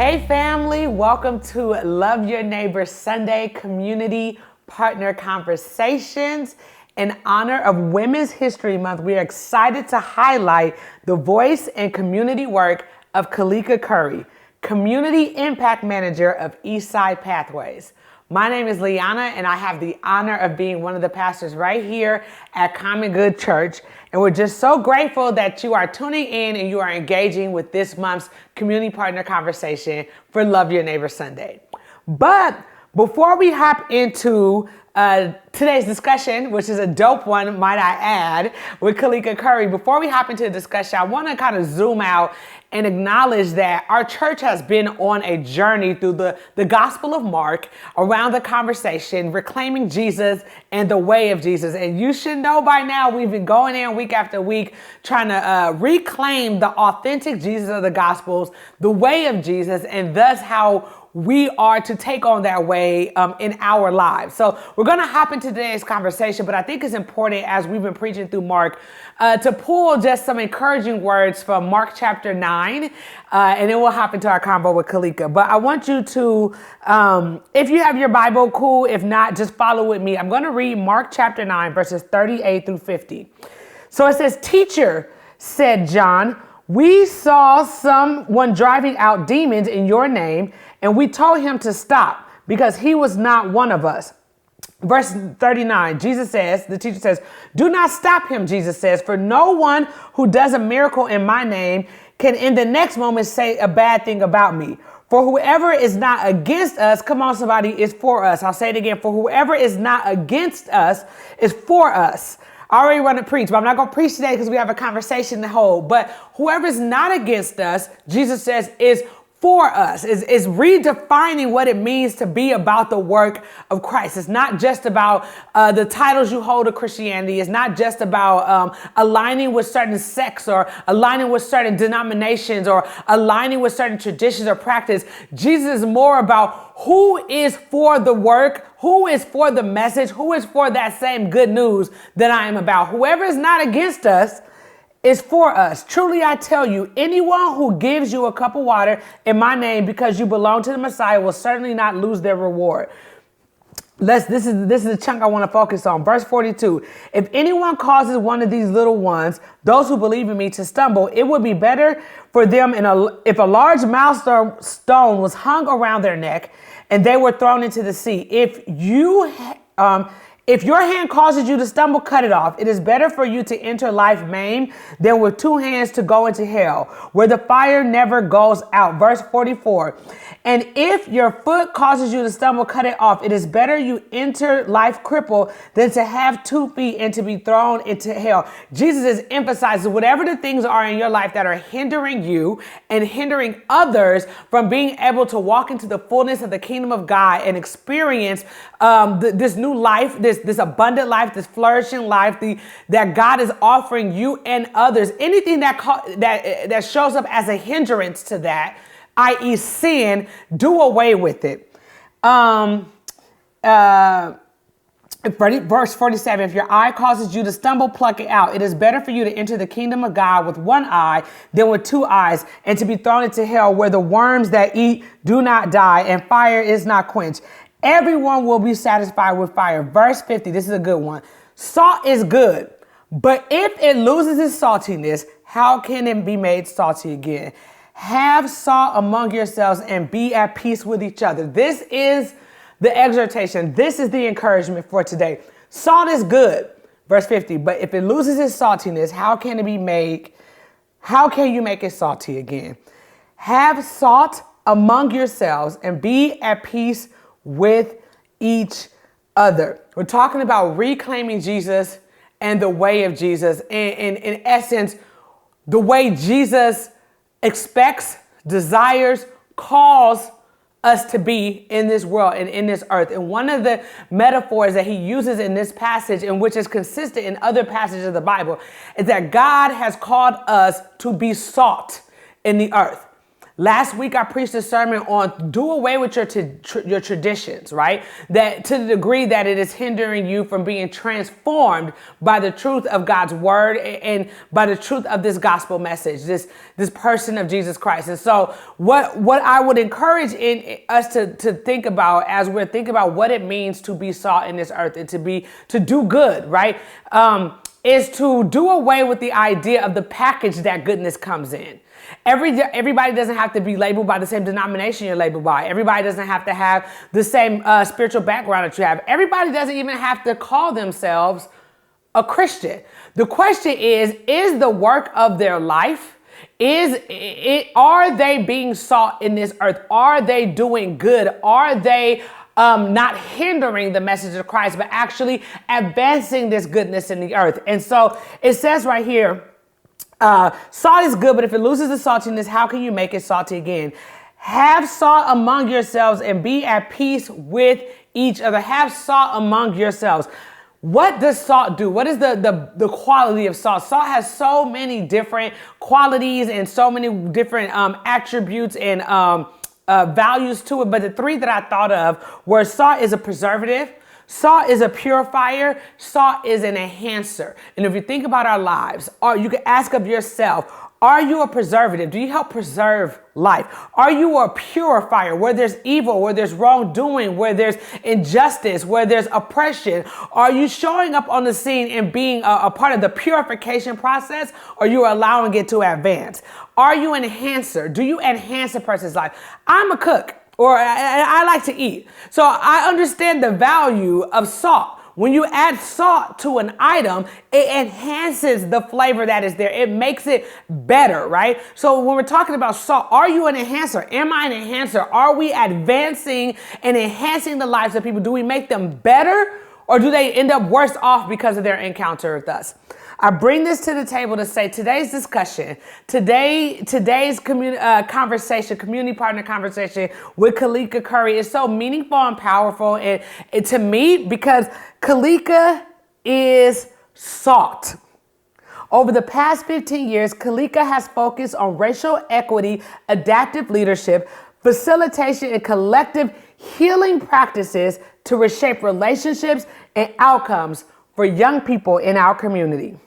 Hey family, welcome to Love Your Neighbor Sunday Community Partner Conversations. In honor of Women's History Month, we are excited to highlight the voice and community work of Kalika Curry, Community Impact Manager of Eastside Pathways. My name is Liana, and I have the honor of being one of the pastors right here at Common Good Church. And we're just so grateful that you are tuning in and you are engaging with this month's community partner conversation for Love Your Neighbor Sunday. But before we hop into today's discussion, which is a dope one, might I add, with Kalika Curry, before we hop into the discussion, I want to kind of zoom out and acknowledge that our church has been on a journey through the Gospel of Mark around the conversation, reclaiming Jesus and the way of Jesus. And you should know by now, we've been going in week after week trying to reclaim the authentic Jesus of the Gospels, the way of Jesus, and thus how we are to take on that way in our lives. So we're going to hop into today's conversation, but I think it's important as we've been preaching through Mark to pull just some encouraging words from Mark chapter 9, and then we'll hop into our convo with Kalika. But I want you to, if you have your Bible, cool. If not, just follow with me. I'm going to read Mark chapter 9, verses 38 through 50. So it says, "Teacher," said John, "we saw someone driving out demons in your name, and we told him to stop because he was not one of us." Verse 39, the teacher says, "Do not stop him," Jesus says, "for no one who does a miracle in my name can in the next moment say a bad thing about me. For whoever is not against us," come on somebody, "is for us." I'll say it again. "For whoever is not against us is for us." I already want to preach, but I'm not going to preach today because we have a conversation to hold. But whoever is not against us, Jesus says, is for us, is redefining what it means to be about the work of Christ. It's not just about the titles you hold of Christianity. It's not just about aligning with certain sects or aligning with certain denominations or aligning with certain traditions or practice. Jesus is more about who is for the work, who is for the message, who is for that same good news that I am about. Whoever is not against us is for us. Truly, I tell you, anyone who gives you a cup of water in my name because you belong to the Messiah will certainly not lose their reward. This is the chunk I want to focus on. Verse 42. "If anyone causes one of these little ones, those who believe in me, to stumble, it would be better for them if a large millstone was hung around their neck and they were thrown into the sea. If your hand causes you to stumble, cut it off. It is better for you to enter life maimed than with two hands to go into hell, where the fire never goes out." Verse 44. "And if your foot causes you to stumble, cut it off. It is better you enter life crippled than to have 2 feet and to be thrown into hell." Jesus is emphasizing whatever the things are in your life that are hindering you and hindering others from being able to walk into the fullness of the kingdom of God and experience this new life, this abundant life, this flourishing life that God is offering you and others. Anything that shows up as a hindrance to that, i.e. sin, do away with it. Verse 47, "If your eye causes you to stumble, pluck it out. It is better for you to enter the kingdom of God with one eye than with 2 eyes, and to be thrown into hell, where the worms that eat do not die and fire is not quenched. Everyone will be satisfied with fire." Verse 50, this is a good one. "Salt is good, but if it loses its saltiness, how can it be made salty again? Have salt among yourselves and be at peace with each other." This is the exhortation. This is the encouragement for today. Salt is good. Verse 50, "But if it loses its saltiness, how can you make it salty again? Have salt among yourselves and be at peace with each other." We're talking about reclaiming Jesus and the way of Jesus. And in essence, the way Jesus expects, desires, calls us to be in this world and in this earth. And one of the metaphors that he uses in this passage, and which is consistent in other passages of the Bible, is that God has called us to be salt in the earth. Last week, I preached a sermon on do away with your traditions, right? That to the degree that it is hindering you from being transformed by the truth of God's word and by the truth of this gospel message, this person of Jesus Christ. And so what I would encourage in us to think about as we're thinking about what it means to be salt in this earth and to do good, right? Is to do away with the idea of the package that goodness comes in. Everybody doesn't have to be labeled by the same denomination you're labeled by. Everybody doesn't have to have the same spiritual background that you have. Everybody doesn't even have to call themselves a Christian. The question is the work of their life, are they being salt in this earth? Are they doing good? Are they not hindering the message of Christ, but actually advancing this goodness in the earth? And so it says right here, salt is good, but if it loses the saltiness, how can you make it salty again? Have salt among yourselves and be at peace with each other. Have salt among yourselves. What does salt do? What is the quality of salt? Salt has so many different qualities and so many different attributes and values to it. But the three that I thought of were salt is a preservative, salt is a purifier, salt is an enhancer. And if you think about our lives, or you can ask of yourself, are you a preservative? Do you help preserve life? Are you a purifier where there's evil, where there's wrongdoing, where there's injustice, where there's oppression? Are you showing up on the scene and being a part of the purification process, or you are allowing it to advance? Are you an enhancer? Do you enhance a person's life? I'm a cook, or I like to eat. So I understand the value of salt. When you add salt to an item, it enhances the flavor that is there. It makes it better, right? So when we're talking about salt, are you an enhancer? Am I an enhancer? Are we advancing and enhancing the lives of people? Do we make them better, or do they end up worse off because of their encounter with us? I bring this to the table to say today's discussion, today's conversation, community partner conversation with Kalika Curry is so meaningful and powerful and to me because Kalika is salt. Over the past 15 years, Kalika has focused on racial equity, adaptive leadership, facilitation, and collective healing practices to reshape relationships and outcomes for young people in our community.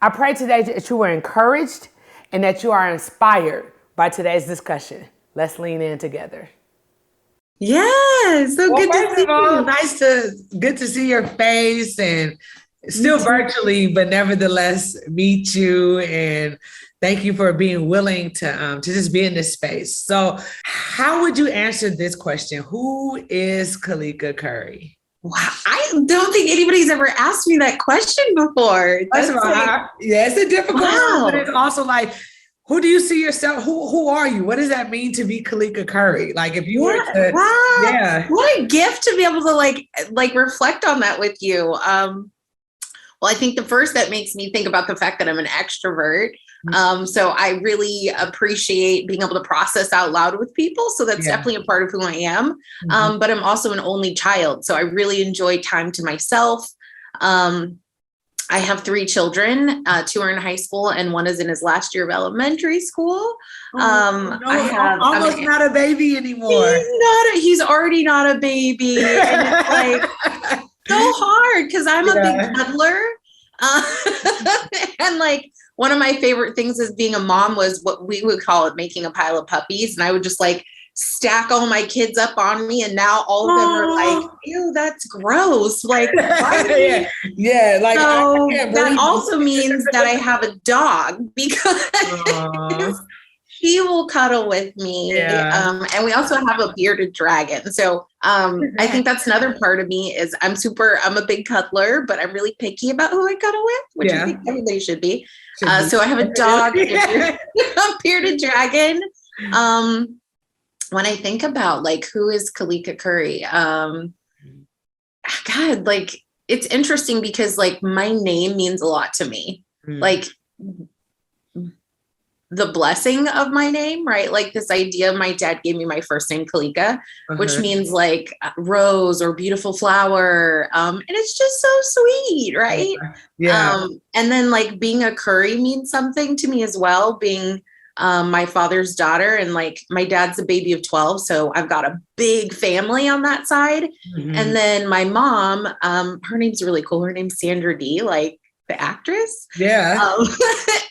I pray today that you are encouraged and that you are inspired by today's discussion. Let's lean in together. Yes, so well, good to see you. Good to see your face and still virtually, but nevertheless meet you. And thank you for being willing to just be in this space. So how would you answer this question? Who is Kalika Curry? Wow, I don't think anybody's ever asked me that question before. That's right. Yeah, it's a difficult one, but it's also like, who do you see yourself? Who are you? What does that mean to be Kalika Curry? Like if you were to, what a gift to be able to like reflect on that with you. Well, I think the first that makes me think about the fact that I'm an extrovert. So I really appreciate being able to process out loud with people. So that's definitely a part of who I am. But I'm also an only child. So I really enjoy time to myself. I have 3 children, 2 are in high school and 1 is in his last year of elementary school. Almost not a baby anymore. He's already not a baby. And it's like so hard because I'm a big cuddler. And like, one of my favorite things as being a mom was what we would call it making a pile of puppies. And I would just like stack all my kids up on me. And now all of them are like, ew, that's gross. Like, why? Like so that also means that I have a dog because he will cuddle with me. And we also have a bearded dragon. So I think that's another part of me is I'm a big cuddler, but I'm really picky about who I cuddle with, which I think everybody should be. So I have a dog, a bearded dragon. When I think about like, who is Kalika Curry? God, like, it's interesting because like my name means a lot to me. Like the blessing of my name, right? Like this idea, my dad gave me my first name, Kalika, which means like rose or beautiful flower. And it's just so sweet, right? And then like being a Curry means something to me as well, being my father's daughter, and like my dad's a baby of 12. So I've got a big family on that side. Mm-hmm. And then my mom, her name's really cool. Her name's Sandra Dee, like the actress. Yeah.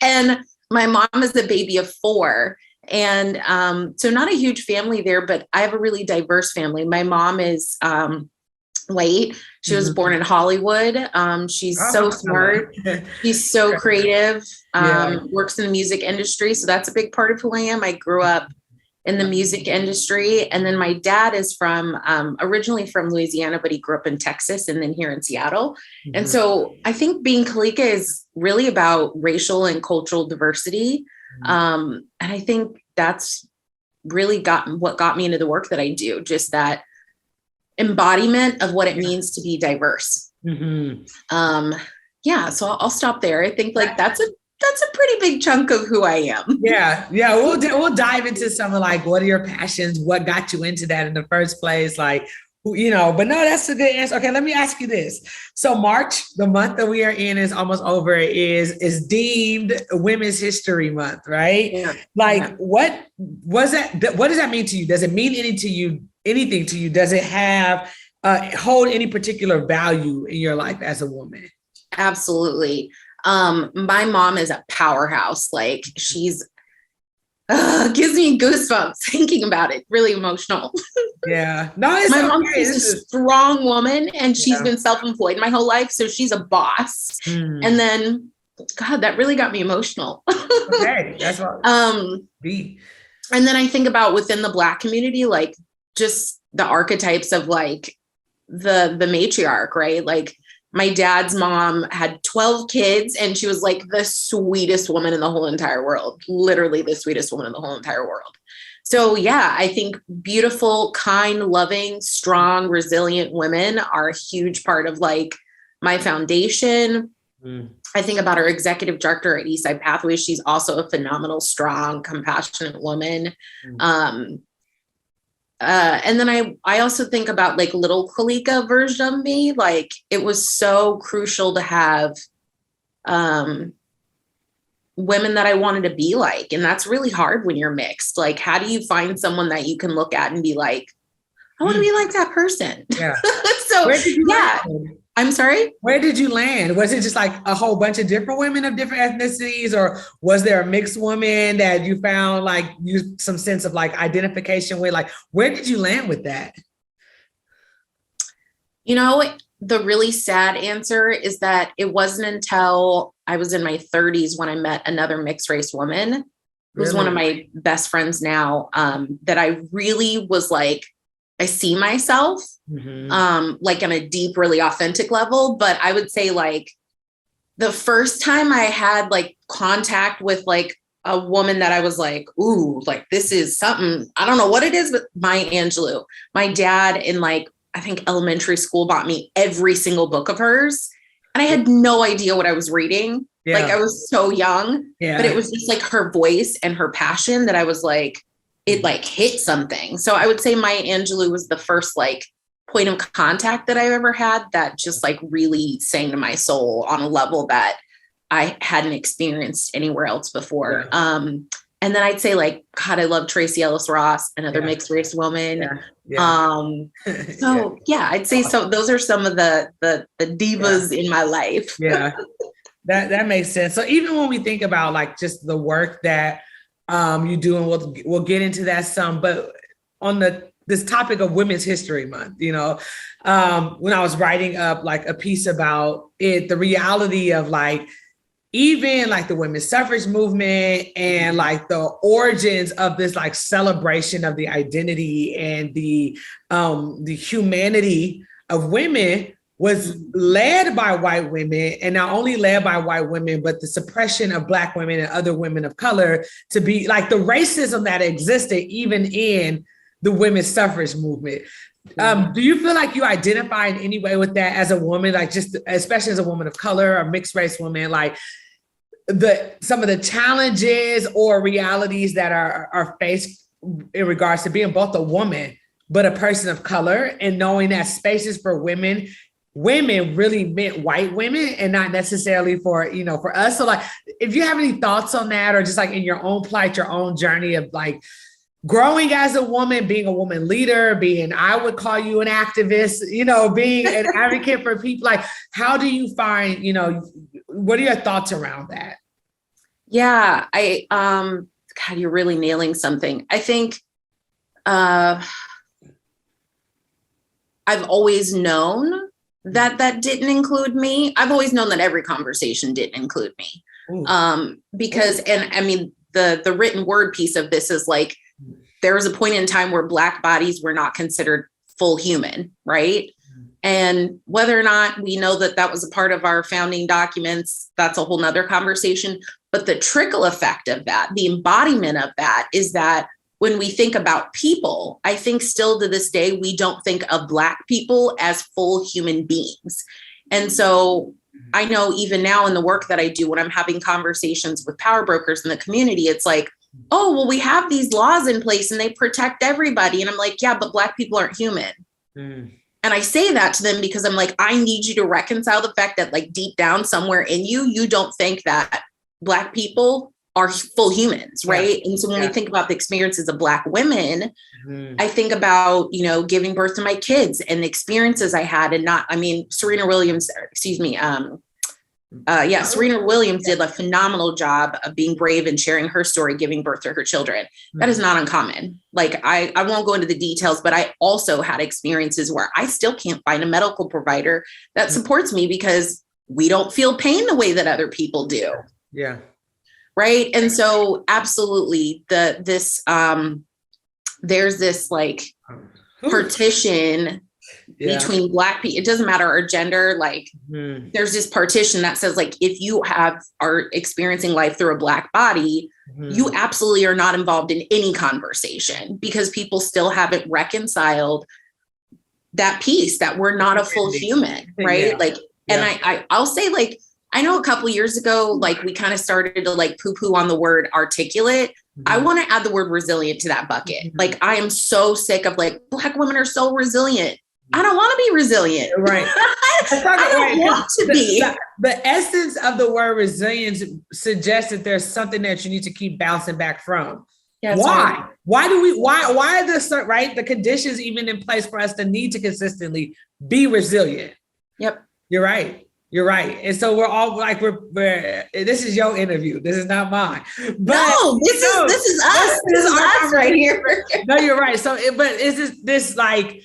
And my mom is a baby of 4. And so not a huge family there, but I have a really diverse family. My mom is white. She was born in Hollywood. She's so smart. She's so creative, works in the music industry. So that's a big part of who I am. I grew up in the music industry. And then my dad is from originally from Louisiana, but he grew up in Texas and then here in Seattle. And so I think being Kalika is really about racial and cultural diversity. And I think that's really what got me into the work that I do, just that embodiment of what it means to be diverse. So I'll stop there. I think like that's a pretty big chunk of who I am. Yeah. We'll dive into some of like, what are your passions? What got you into that in the first place? Like, but no, that's a good answer. Okay, let me ask you this. So March, the month that we are in is almost over, is deemed Women's History Month, right? Yeah. Like, what does that mean to you? Does it mean anything to you? Does it have hold any particular value in your life as a woman? Absolutely. My mom is a powerhouse. Like she's gives me goosebumps thinking about it. Really emotional. Yeah. No, my mom is a strong woman, and she's been self-employed my whole life. So she's a boss. And then, God, that really got me emotional. Okay, that's what. And then I think about within the Black community, like just the archetypes of like the matriarch, right? Like my dad's mom had 12 kids, and she was like the sweetest woman in the whole entire world, literally the sweetest woman in the whole entire world. So yeah, I think beautiful, kind, loving, strong, resilient women are a huge part of like my foundation. I think about our executive director at Eastside Pathways. She's also a phenomenal, strong, compassionate woman. And then I also think about like little Kalika version of me. Like it was so crucial to have women that I wanted to be like. And that's really hard when you're mixed. Like, how do you find someone that you can look at and be like, I want to be like that person? Yeah. So land? I'm sorry? Where did you land? Was it just like a whole bunch of different women of different ethnicities, or was there a mixed woman that you found like you some sense of like identification with? Like, where did you land with that? You know, the really sad answer is that it wasn't until I was in my 30s when I met another mixed race woman who's one of my best friends now, that I really was like, I see myself like on a deep, really authentic level. But I would say like the first time I had like contact with like a woman that I was like, ooh, like this is something, I don't know what it is, but Maya Angelou, my dad in like, I think elementary school bought me every single book of hers. And I had no idea what I was reading. Yeah. Like I was so young, but it was just like her voice and her passion that I was like, it like hit something. So I would say Maya Angelou was the first like point of contact that I ever had that just like really sang to my soul on a level that I hadn't experienced anywhere else before. And then I'd say like, God, I love Tracy Ellis Ross, another mixed race woman. I'd say so. Those are some of the divas in my life. That makes sense. So even when we think about like just the work that you do, and we'll get into that some, but on this topic of Women's History Month, when I was writing up like a piece about it, the reality of like, even like the women's suffrage movement and like the origins of this like celebration of the identity and the humanity of women was led by white women, and not only led by white women, but the suppression of Black women and other women of color to be like the racism that existed even in the women's suffrage movement. Do you feel like you identify in any way with that as a woman, like just especially as a woman of color or mixed race woman, like some of the challenges or realities that are faced in regards to being both a woman but a person of color, and knowing that spaces for women really meant white women and not necessarily for us? So like, if you have any thoughts on that, or just like in your own plight, your own journey of like growing as a woman, being a woman leader, being, I would call you an activist, you know, being an advocate for people, like, how do you find, you know, what are your thoughts around that? Yeah, God, you're really nailing something. I think, I've always known that didn't include me. I've always known that every conversation didn't include me. Because, and I mean, the written word piece of this is like, there was a point in time where Black bodies were not considered full human, right? And whether or not we know that that was a part of our founding documents, that's a whole nother conversation. But the trickle effect of that, the embodiment of that, is that when we think about people, I think still to this day, we don't think of Black people as full human beings. And so I know even now in the work that I do, when I'm having conversations with power brokers in the community, it's like, oh, well, we have these laws in place and they protect everybody. And I'm like, yeah, but Black people aren't human. And I say that to them because I'm like, I need you to reconcile the fact that like deep down somewhere in you, you don't think that Black people are full humans, right? And so when we think about the experiences of Black women, I think about, you know, giving birth to my kids and the experiences I had, and not, I mean, Serena Williams did a phenomenal job of being brave and sharing her story, giving birth to her children. That is not uncommon. Like, I won't go into the details, but I also had experiences where I still can't find a medical provider that supports me because we don't feel pain the way that other people do. Yeah. Right. And so absolutely there's this like partition between Black people. It doesn't matter our gender. Like there's this partition that says like, if you are experiencing life through a Black body, you absolutely are not involved in any conversation because people still haven't reconciled that piece that we're not a full human. Right. Like, and I'll say like, I know a couple of years ago, like we kind of started to like poo-poo on the word articulate. I want to add the word resilient to that bucket. Like, I am so sick of like, Black women are so resilient. I don't want to be resilient. Right. I don't want to be. The essence of the word resilience suggests that there's something that you need to keep bouncing back from. Yeah, why? Right. Why are the conditions even in place for us to need to consistently be resilient? Yep. You're right. You're right. And so we're all like, this is your interview. This is not mine. But no, this is us. This is us right here. No, you're right. So, but is this like,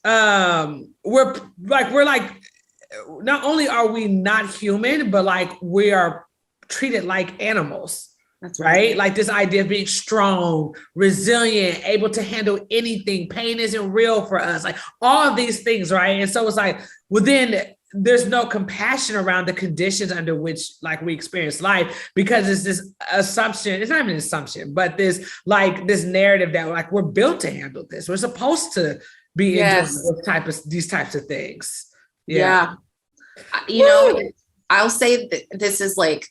we're like, not only are we not human, but like we are treated like animals. That's right. Like this idea of being strong, resilient, able to handle anything. Pain isn't real for us. Like all of these things. Right. And so it's like, well, then there's no compassion around the conditions under which like we experience life, because it's this assumption. It's not even an assumption, but this narrative that like we're built to handle this. We're supposed to be into these types of things. Yeah. You know, I'll say that this is like,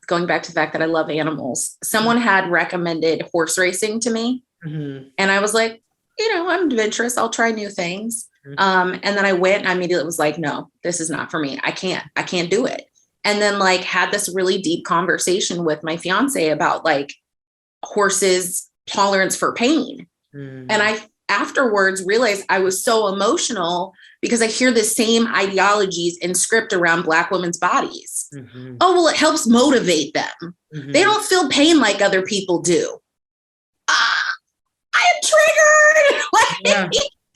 going back to the fact that I love animals. Someone had recommended horse racing to me. And I was like, you know, I'm adventurous. I'll try new things. And then I went and I immediately was like, no, this is not for me. I can't do it. And then like had this really deep conversation with my fiance about like horses' tolerance for pain. And I afterwards realized I was so emotional because I hear the same ideologies and script around Black women's bodies. Oh, well, it helps motivate them. They don't feel pain like other people do. I am triggered.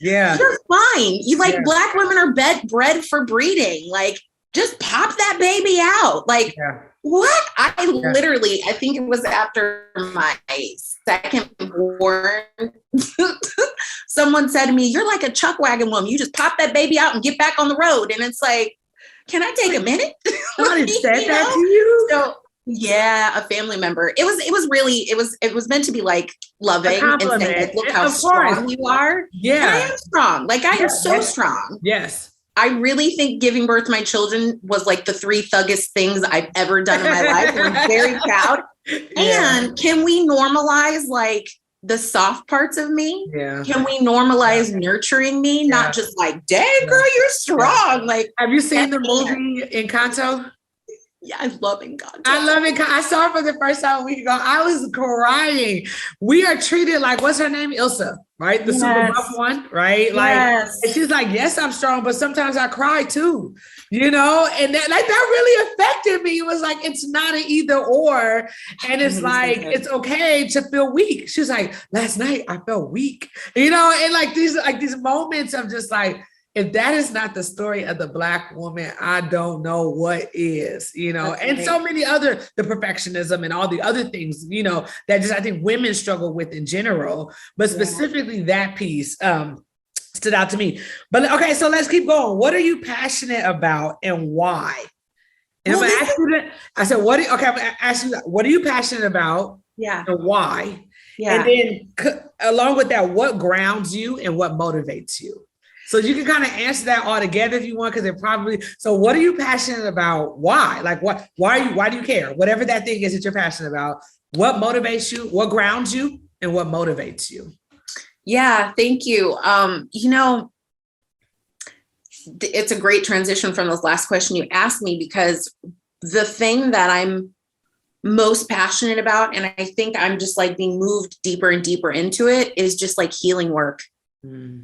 You're fine. You like Black women are bred for breeding. Like, just pop that baby out. Like, what? I literally, I think it was after my second born, someone said to me, you're like a chuck wagon woman. You just pop that baby out and get back on the road. And it's like, can I take a minute? Somebody said that to you? So, yeah, a family member. It was meant to be like loving and saying, like, look how strong you are. Yeah. And I am strong. Like I am so strong. Yes. I really think giving birth to my children was like the 3 thuggest things I've ever done in my life. And I'm very proud. And can we normalize like the soft parts of me? Yeah. Can we normalize nurturing me? Not just like, dang girl, you're strong. Like, have you seen the movie Encanto? Yeah, I love Encanto. I love it. I saw it for the first time a week ago. I was crying. We are treated like, what's her name? Ilsa, right? The super buff one, right? Like, and she's like, yes, I'm strong, but sometimes I cry too, and that really affected me. It was like, it's not an either or. And it's like, it's okay to feel weak. She's like, last night I felt weak, and like these moments of just like, if that is not the story of the Black woman, I don't know what is, and so many other, the perfectionism and all the other things, that just, I think women struggle with in general, but specifically that piece stood out to me. But okay, so let's keep going. What are you passionate about and why? And I'm gonna ask you that. I said, I'm gonna ask you, what are you passionate about? Yeah. And why? Yeah. And then along with that, what grounds you and what motivates you? So you can kind of answer that all together if you want, because it probably, so what are you passionate about? Why? Like why do you care? Whatever that thing is that you're passionate about, what motivates you, what grounds you, and what motivates you? Yeah, thank you. It's a great transition from this last question you asked me, because the thing that I'm most passionate about, and I think I'm just like being moved deeper and deeper into it, is just like healing work.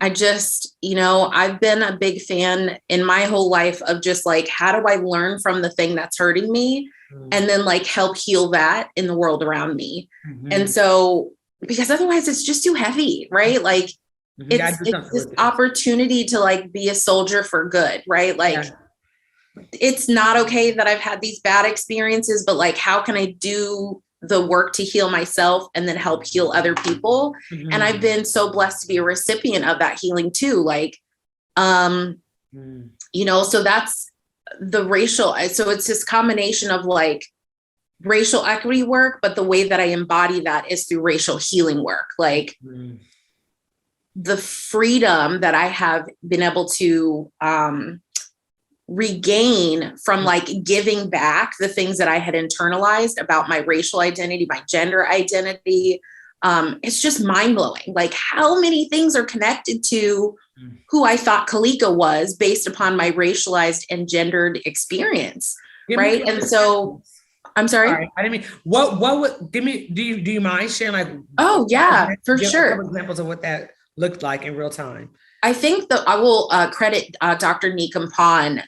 I just, I've been a big fan in my whole life of just like, how do I learn from the thing that's hurting me and then like help heal that in the world around me? And so, because otherwise it's just too heavy, right? Like it's this opportunity to like be a soldier for good, right? Like it's not okay that I've had these bad experiences, but like, how can I do the work to heal myself and then help heal other people? And I've been so blessed to be a recipient of that healing too. Like, so that's the racial. So it's this combination of like racial equity work, but the way that I embody that is through racial healing work. Like the freedom that I have been able to, regain from like giving back the things that I had internalized about my racial identity, my gender identity. It's just mind blowing. Like how many things are connected to who I thought Kalika was based upon my racialized and gendered experience. Right. And so I'm sorry. I didn't mean, what would give me, do you mind sharing like, oh yeah, for sure. Examples of what that looked like in real time? I think that I will credit Dr. Neekum Pan.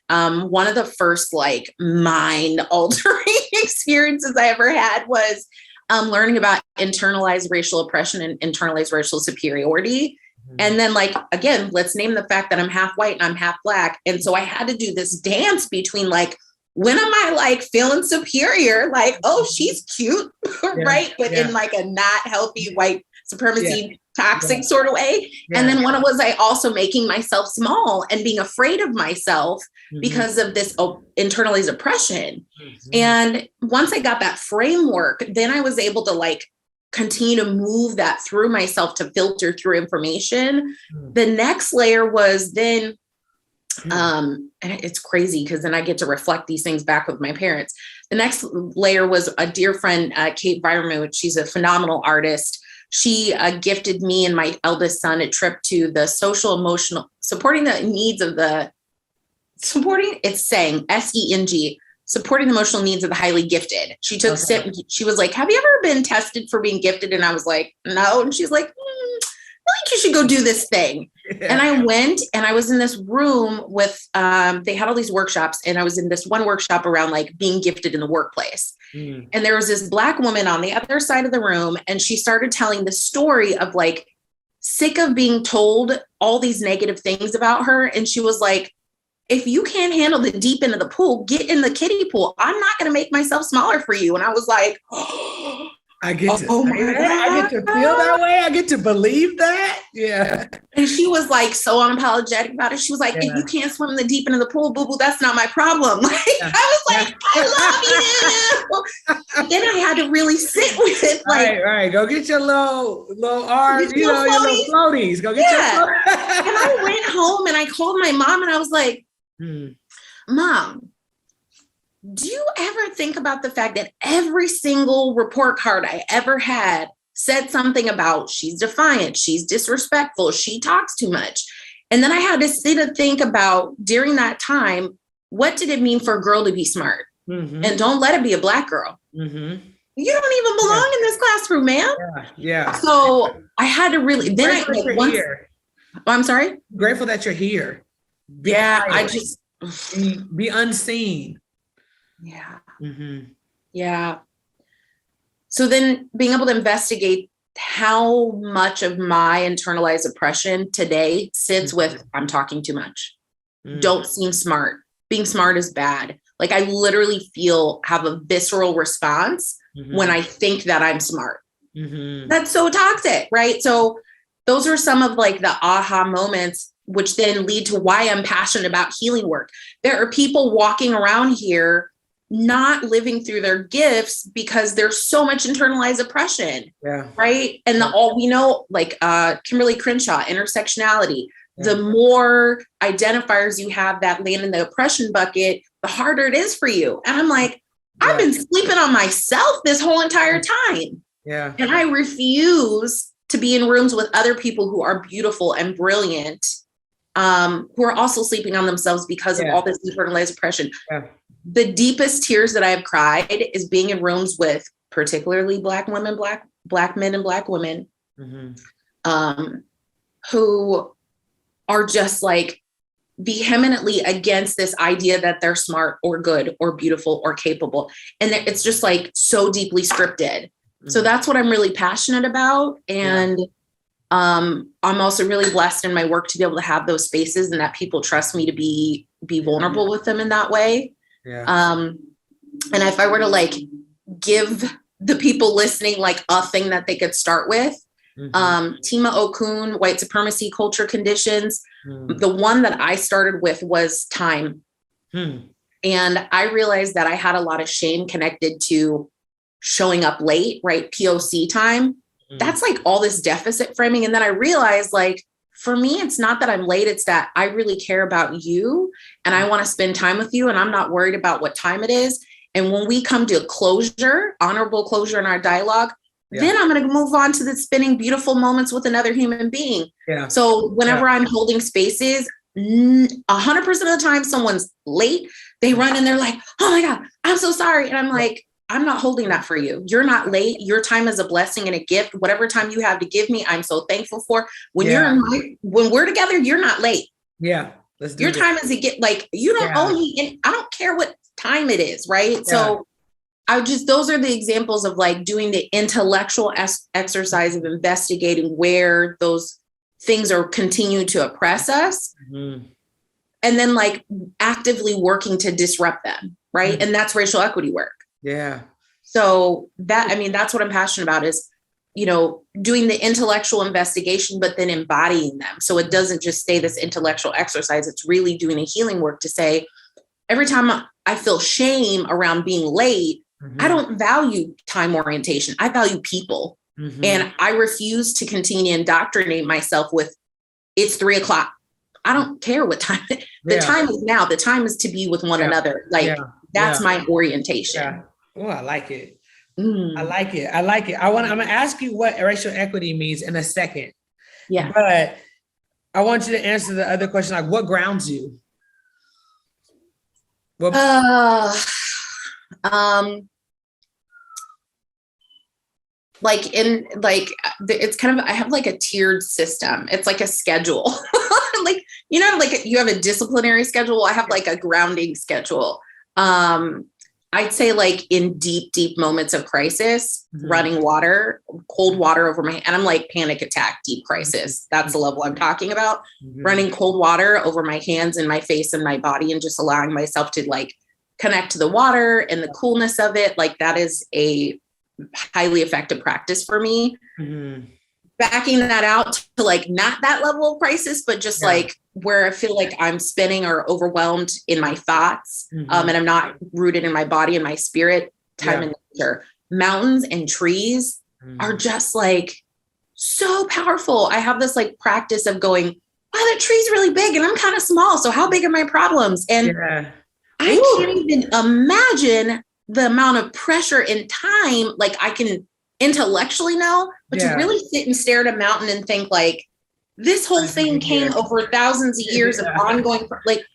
One of the first like mind altering experiences I ever had was learning about internalized racial oppression and internalized racial superiority. And then like, again, let's name the fact that I'm half white and I'm half Black. And so I had to do this dance between like, when am I like feeling superior? Like, oh, she's cute, right? But in like a not healthy white supremacy toxic sort of way. And then one was I also making myself small and being afraid of myself because of this internalized oppression. And once I got that framework, then I was able to like continue to move that through myself to filter through information. The next layer was then, and it's crazy because then I get to reflect these things back with my parents. The next layer was a dear friend, Kate Byermuth. She's a phenomenal artist. She gifted me and my eldest son a trip to the social emotional, supporting the needs of the, it's saying SENG, supporting the emotional needs of the highly gifted. She took she was like, have you ever been tested for being gifted? And I was like, no. And she's like, I think you should go do this thing. And I went and I was in this room with, they had all these workshops and I was in this one workshop around like being gifted in the workplace. And there was this Black woman on the other side of the room. And she started telling the story of like, sick of being told all these negative things about her. And she was like, if you can't handle the deep end of the pool, get in the kiddie pool. I'm not going to make myself smaller for you. And I was like, oh, I get to feel that way. I get to believe that. Yeah. And she was like so unapologetic about it. She was like, if you can't swim in the deep end of the pool, boo-boo, that's not my problem. Like, I was like, I love you. Then I had to really sit with it. Like, right. Go get your little arms, your little floaties. Go get your And I went home and I called my mom and I was like, Mom, do you ever think about the fact that every single report card I ever had said something about she's defiant, she's disrespectful, she talks too much? And then I had to sit and think about during that time, what did it mean for a girl to be smart? And don't let it be a Black girl. You don't even belong in this classroom, ma'am. So I had to really, then I, like, once, here. Oh, I'm sorry? Grateful that you're here. Be quiet. I just, be unseen. Yeah. So then being able to investigate how much of my internalized oppression today sits with, I'm talking too much. Don't seem smart. Being smart is bad. Like, I literally have a visceral response when I think that I'm smart. That's so toxic, right? So those are some of like the aha moments, which then lead to why I'm passionate about healing work. There are people walking around here not living through their gifts because there's so much internalized oppression, right? And all we know, like Kimberly Crenshaw, intersectionality, the more identifiers you have that land in the oppression bucket, the harder it is for you. And I'm like, I've been sleeping on myself this whole entire time. And I refuse to be in rooms with other people who are beautiful and brilliant, who are also sleeping on themselves because of all this internalized oppression. The deepest tears that I have cried is being in rooms with particularly Black women, Black men and Black women, who are just like vehemently against this idea that they're smart or good or beautiful or capable. And it's just like so deeply scripted. So that's what I'm really passionate about. And I'm also really blessed in my work to be able to have those spaces and that people trust me to be vulnerable with them in that way. And if I were to like give the people listening like a thing that they could start with, Tima Okun, white supremacy culture conditions. The one that I started with was time. And I realized that I had a lot of shame connected to showing up late, right? POC time. That's like all this deficit framing. And then I realized, like, for me, it's not that I'm late. It's that I really care about you and I want to spend time with you. And I'm not worried about what time it is. And when we come to closure, honorable closure in our dialogue, then I'm going to move on to the spending beautiful moments with another human being. So whenever I'm holding spaces, 100% of the time someone's late, they run and they're like, oh my God, I'm so sorry. And I'm like, I'm not holding that for you. You're not late. Your time is a blessing and a gift. Whatever time you have to give me, I'm so thankful for. When when we're together, you're not late. Let's do your time is a gift. Like, you don't owe me, and I don't care what time it is, right? So those are the examples of like doing the intellectual exercise of investigating where those things are continuing to oppress us. And then like actively working to disrupt them, right? And that's racial equity work. So that's what I'm passionate about is, doing the intellectual investigation, but then embodying them. So it doesn't just stay this intellectual exercise. It's really doing a healing work to say, every time I feel shame around being late, I don't value time orientation. I value people. And I refuse to continue to indoctrinate myself with, it's 3:00. I don't care what time. The time is now. The time is to be with one another. Like, that's my orientation. Oh, I like it. I like it. I'm going to ask you what racial equity means in a second. But I want you to answer the other question, like, what grounds you? It's kind of, I have like a tiered system. It's like a schedule. Like, like you have a disciplinary schedule. I have like a grounding schedule. I'd say like in deep, deep moments of crisis, running water, cold water over my head, and I'm like panic attack, deep crisis. That's the level I'm talking about. Running cold water over my hands and my face and my body, and just allowing myself to like connect to the water and the coolness of it. Like, that is a highly effective practice for me. Backing that out to like not that level of crisis, but just like where I feel like I'm spinning or overwhelmed in my thoughts, and I'm not rooted in my body and my spirit. Time in nature, mountains and trees are just like so powerful. I have this like practice of going, wow, that tree's really big and I'm kind of small. So how big are my problems? And I can't even imagine the amount of pressure and time, like I can intellectually know, but to really sit and stare at a mountain and think like, this whole thing came over thousands of years of ongoing, like,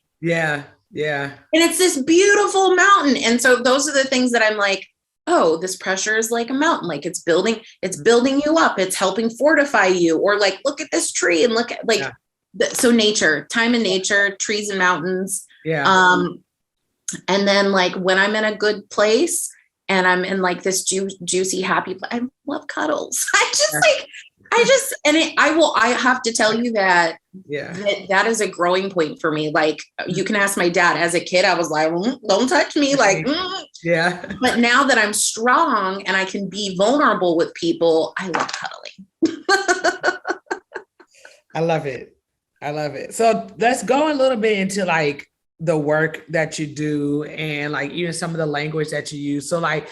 Yeah. And it's this beautiful mountain. And so those are the things that I'm like, oh, this pressure is like a mountain. Like it's building you up. It's helping fortify you. Or like, look at this tree and look at like, so nature, time in nature, trees and mountains. Yeah. And then like when I'm in a good place and I'm in like this juicy, happy, I love cuddles. I have to tell you that that is a growing point for me. Like you can ask my dad. As a kid, I was like, don't touch me. Like, yeah. But now that I'm strong and I can be vulnerable with people, I love cuddling. I love it. I love it. So let's go a little bit into like the work that you do and like even some of the language that you use. So like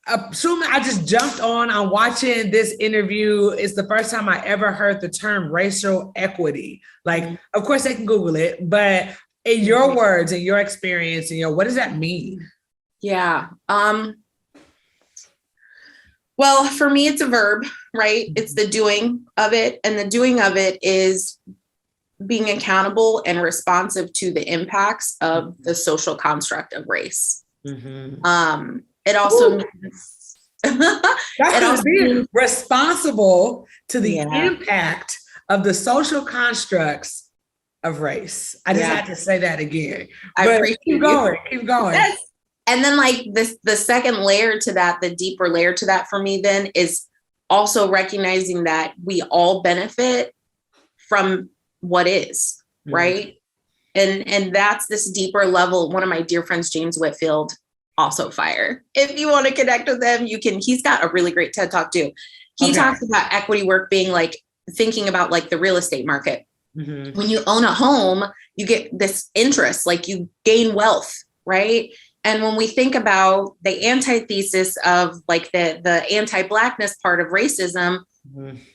assuming I just jumped on, I'm watching this interview. It's the first time I ever heard the term racial equity. Like, of course they can Google it, but in your words and your experience, what does that mean? Yeah. Well, for me, it's a verb, right? It's the doing of it. And the doing of it is being accountable and responsive to the impacts of the social construct of race. Mm-hmm. It also means being responsible to the impact of the social constructs of race. I just had to say that again. I appreciate keep going. Yes. And then like the second layer to that, the deeper layer to that for me then is also recognizing that we all benefit from what is, right? And that's this deeper level. One of my dear friends, James Whitfield, also fire. If you want to connect with him, he's got a really great TED Talk too. He talks about equity work being like thinking about like the real estate market. Mm-hmm. When you own a home, you get this interest, like you gain wealth, right? And when we think about the antithesis of like the anti-Blackness part of racism,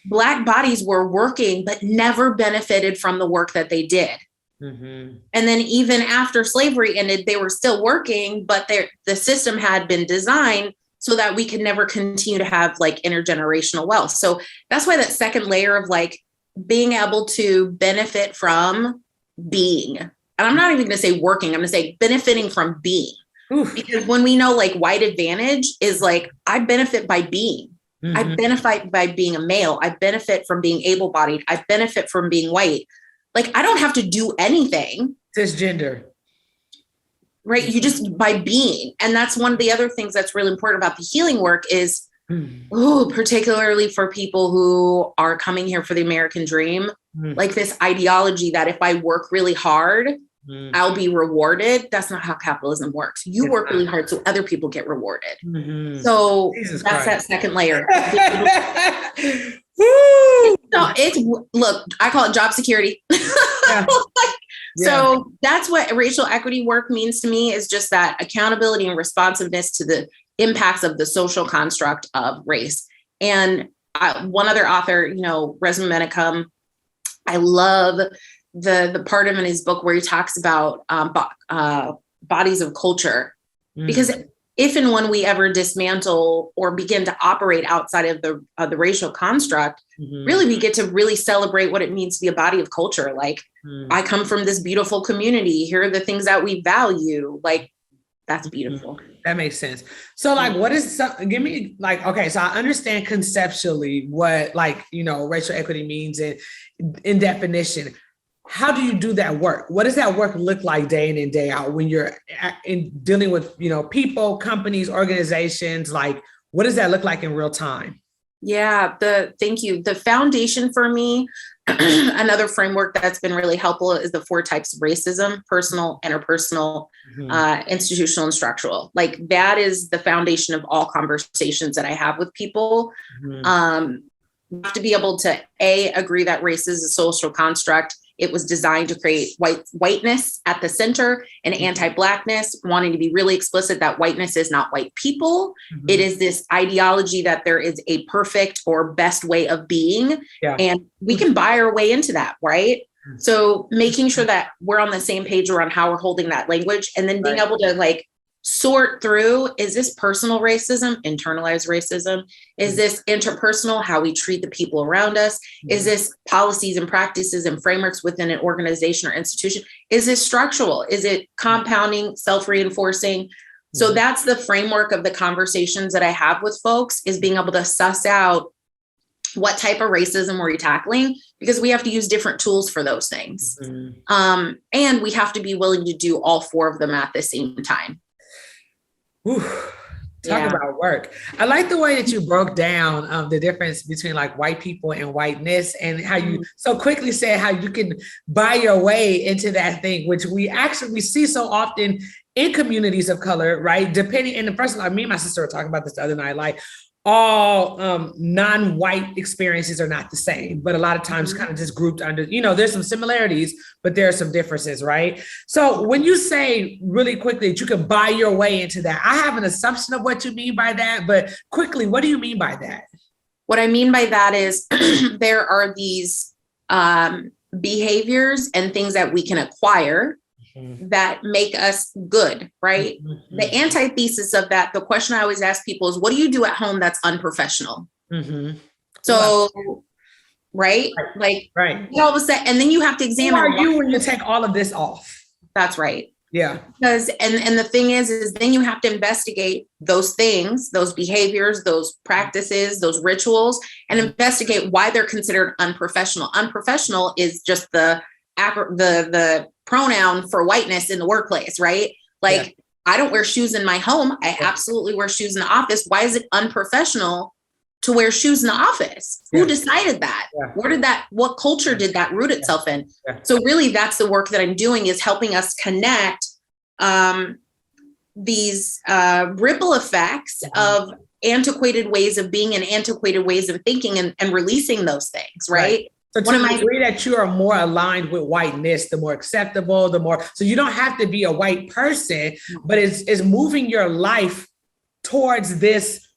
Black bodies were working, but never benefited from the work that they did. Mm-hmm. And then even after slavery ended, they were still working, but the system had been designed so that we could never continue to have like intergenerational wealth. So that's why that second layer of like being able to benefit from being, and I'm not even going to say working, I'm going to say benefiting from being. Oof. Because when we know like white advantage is like, I benefit by being. Mm-hmm. I benefit by being a male. I benefit from being able-bodied. I benefit from being white. Like, I don't have to do anything. Cisgender. Right? You just by being. And that's one of the other things that's really important about the healing work is, particularly for people who are coming here for the American dream, like this ideology that if I work really hard, I'll be rewarded. That's not how capitalism works. You work really hard so other people get rewarded. Mm-hmm. So that's that second layer. Look, I call it job security. Yeah. So that's what racial equity work means to me, is just that accountability and responsiveness to the impacts of the social construct of race. And one other author, Resmaa Menakem, I love the part of in his book where he talks about bodies of culture, because if and when we ever dismantle or begin to operate outside of the racial construct, really we get to really celebrate what it means to be a body of culture. Like, I come from this beautiful community. Here are the things that we value. Like, that's beautiful. That makes sense. So like, what is give me like, okay, so I understand conceptually what like, racial equity means in definition. How do you do that work? What does that work look like day in and day out when you're dealing with, people, companies, organizations? Like, what does that look like in real time? Yeah, thank you. The foundation for me, another framework that's been really helpful is the 4 types of racism: personal, interpersonal, institutional, and structural. Like, that is the foundation of all conversations that I have with people. You have to be able to agree that race is a social construct. It was designed to create whiteness at the center, and anti-Blackness, wanting to be really explicit that whiteness is not white people. It is this ideology that there is a perfect or best way of being, and we can buy our way into that, right? So making sure that we're on the same page around how we're holding that language, and then being able to like sort through, is this personal racism, internalized racism? Is this interpersonal, how we treat the people around us? Is this policies and practices and frameworks within an organization or institution? Is this structural? Is it compounding, self-reinforcing? So that's the framework of the conversations that I have with folks, is being able to suss out what type of racism we're tackling, because we have to use different tools for those things. And we have to be willing to do all four of them at the same time. Whew. Talk about work. I like the way that you broke down the difference between like white people and whiteness, and how you so quickly said how you can buy your way into that thing, which we see so often in communities of color, right? Depending, and the first, me and my sister were talking about this the other night, like all non-white experiences are not the same, but a lot of times kind of just grouped under, there's some similarities, but there are some differences, right? So when you say really quickly that you can buy your way into that, I have an assumption of what you mean by that, but quickly, what do you mean by that? What I mean by that is there are these behaviors and things that we can acquire that make us good, right? The antithesis of that, the question I always ask people is, what do you do at home that's unprofessional? So, right? Like, all of a sudden, and then you have to examine. Who are you when you take all of this off? That's right. Yeah. Because, and the thing is then you have to investigate those things, those behaviors, those practices, those rituals, and investigate why they're considered unprofessional. Unprofessional is just the pronoun for whiteness in the workplace, right? Like, I don't wear shoes in my home. I absolutely wear shoes in the office. Why is it unprofessional to wear shoes in the office? Who decided that? What culture did that root itself in? So really, that's the work that I'm doing, is helping us connect these ripple effects of antiquated ways of being and antiquated ways of thinking, and releasing those things, right? So to the degree that you are more aligned with whiteness, the more acceptable, so you don't have to be a white person, but it's moving your life towards this,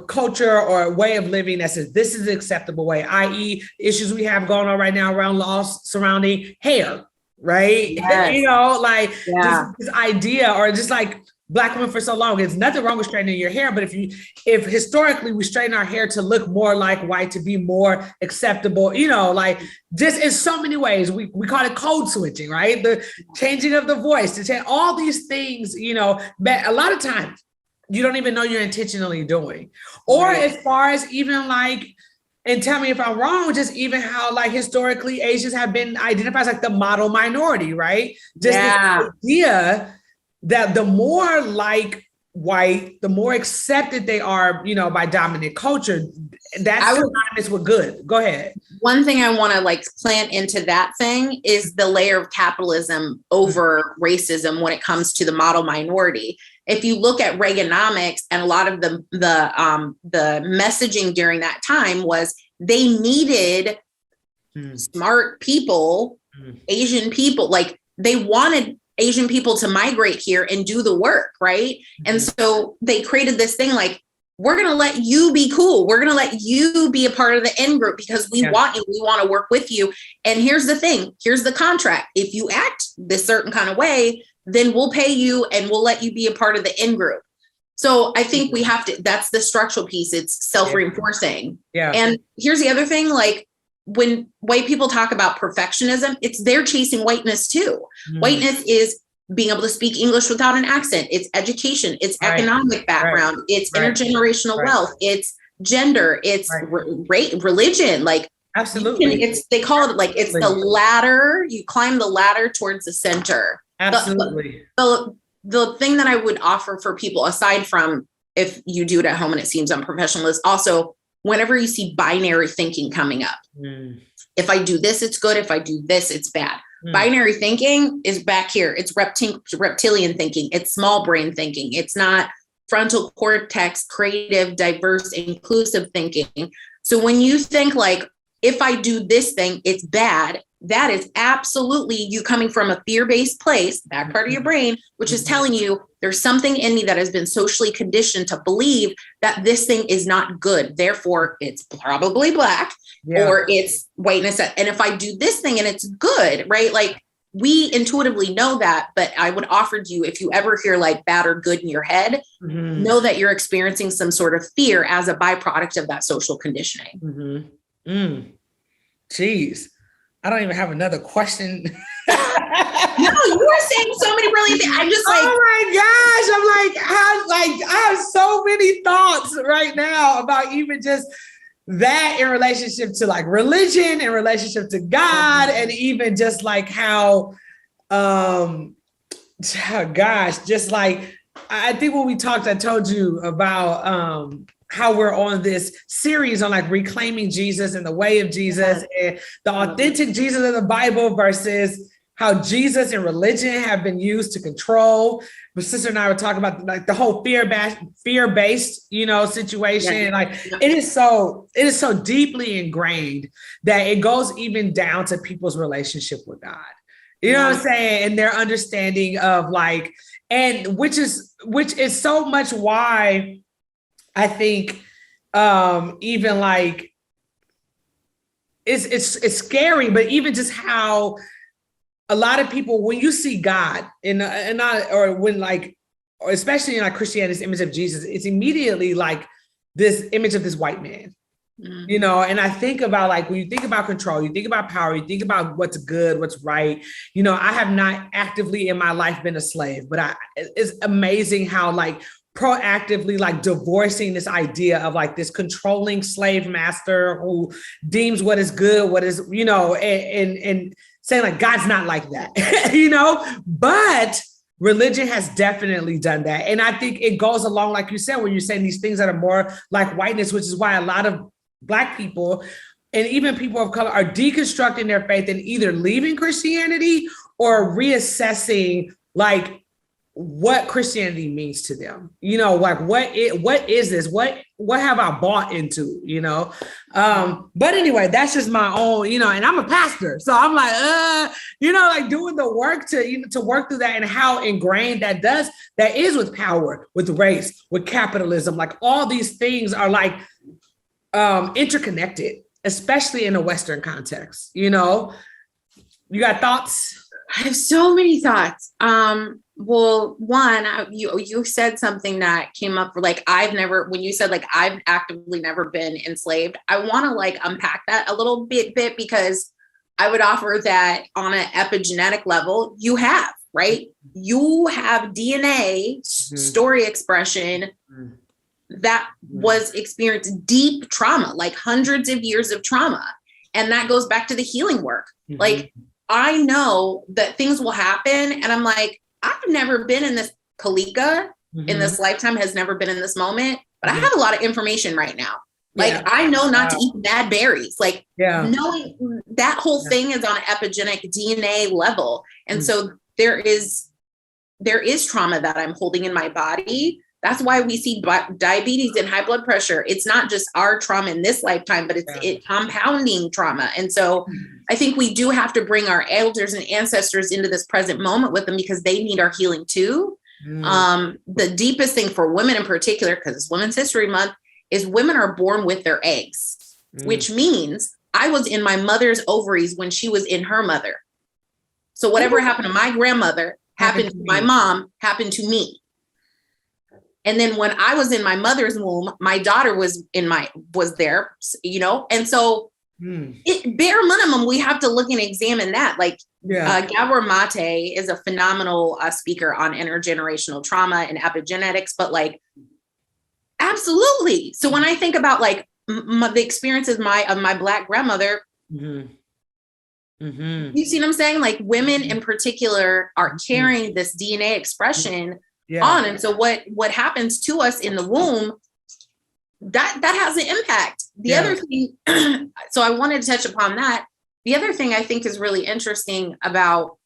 culture or way of living that says this is an acceptable way, i.e. issues we have going on right now around laws surrounding hair, right? This idea, or just like Black women for so long, there's nothing wrong with straightening your hair, but if historically we straighten our hair to look more like white, to be more acceptable, just in so many ways, we call it code switching, right? The changing of the voice, to change all these things, but a lot of times you don't even know you're intentionally doing. Or as far as even like, and tell me if I'm wrong, just even how like historically Asians have been identified as like the model minority, right? Just this idea that the more like white, the more accepted they are, by dominant culture. That's synonymous with good. Go ahead. One thing I want to like plant into that thing is the layer of capitalism over racism when it comes to the model minority. If you look at Reaganomics, and a lot of the messaging during that time was they needed smart people, Asian people, like they wanted Asian people to migrate here and do the work, right? And so they created this thing like, we're going to let you be cool. We're going to let you be a part of the in group because we want you. We want to work with you. And here's the thing. Here's the contract. If you act this certain kind of way, then we'll pay you and we'll let you be a part of the in group. So I think we have to, that's the structural piece. It's self-reinforcing. And here's the other thing, like, when white people talk about perfectionism, they're chasing whiteness too. Whiteness is being able to speak English without an accent. It's education. It's economic background. It's intergenerational wealth. It's gender. It's religion. Like, absolutely. They call it like, it's the ladder. You climb the ladder towards the center. Absolutely. The thing that I would offer for people, aside from if you do it at home and it seems unprofessional, is also whenever you see binary thinking coming up. If I do this, it's good. If I do this, it's bad. Binary thinking is back here. It's reptilian thinking. It's small brain thinking. It's not frontal cortex, creative, diverse, inclusive thinking. So when you think like, if I do this thing, it's bad, that is absolutely you coming from a fear-based place, back part of your brain, which is telling you there's something in me that has been socially conditioned to believe that this thing is not good. Therefore, it's probably Black or it's whiteness. And if I do this thing and it's good, right? Like we intuitively know that, but I would offer to you, if you ever hear like bad or good in your head, know that you're experiencing some sort of fear as a byproduct of that social conditioning. Jeez, I don't even have another question. No, you are saying so many brilliant things. I'm just like, oh my gosh, I have so many thoughts right now about even just that in relationship to like religion, in relationship to God, and even just like how, just like, I think when we talked, I told you about how we're on this series on like reclaiming Jesus and the way of Jesus and the authentic Jesus of the Bible versus how Jesus and religion have been used to control. My sister and I were talking about like the whole fear-based, situation. It is so deeply ingrained that it goes even down to people's relationship with God. You know what I'm saying? And their understanding of like, and which is so much why I think even like it's scary, but even just how a lot of people, when you see God or especially in like Christianity's image of Jesus, it's immediately like this image of this white man. And I think about like, when you think about control, you think about power, you think about what's good, what's right. I have not actively in my life been a slave, but it's amazing how like proactively like divorcing this idea of like this controlling slave master who deems what is good, what is, and saying like, God's not like that, but religion has definitely done that. And I think it goes along, like you said, when you're saying these things that are more like whiteness, which is why a lot of Black people and even people of color are deconstructing their faith and either leaving Christianity or reassessing like what Christianity means to them. Like what is this? What have I bought into? But anyway, that's just my own, and I'm a pastor. So I'm like, like doing the work to work through that and how ingrained that is with power, with race, with capitalism. Like all these things are like interconnected, especially in a Western context. You got thoughts? I have so many thoughts. Well, one, you said something that came up for like, when you said like, I've actively never been enslaved, I want to like unpack that a little bit because I would offer that on an epigenetic level, you have, right? You have DNA story expression that was experienced deep trauma, like hundreds of years of trauma. And that goes back to the healing work. Like, I know that things will happen. And I'm like, I've never been in this, Kalika in this lifetime has never been in this moment, but I have a lot of information right now. Like, I know not to eat bad berries. Like, knowing that whole thing is on an epigenetic DNA level. And so there is trauma that I'm holding in my body. That's why we see diabetes and high blood pressure. It's not just our trauma in this lifetime, but it's compounding trauma. And so I think we do have to bring our elders and ancestors into this present moment with them because they need our healing too. The deepest thing for women in particular, because it's Women's History Month, is women are born with their eggs, which means I was in my mother's ovaries when she was in her mother. So whatever happened to my grandmother happened to my mom, happened to me. And then when I was in my mother's womb, my daughter was there, and so bare minimum, we have to look and examine that. Like Gabor Mate is a phenomenal speaker on intergenerational trauma and epigenetics, but like, absolutely. So when I think about like the experiences of my Black grandmother, you see what I'm saying? Like women in particular are carrying this DNA expression on. And so what happens to us in the womb, that has an impact. The other thing, so I wanted to touch upon that. The other thing I think is really interesting about,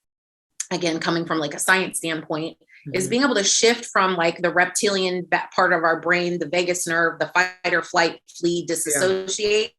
again, coming from like a science standpoint, is being able to shift from like the reptilian part of our brain, the vagus nerve, the fight or flight, flee, disassociate.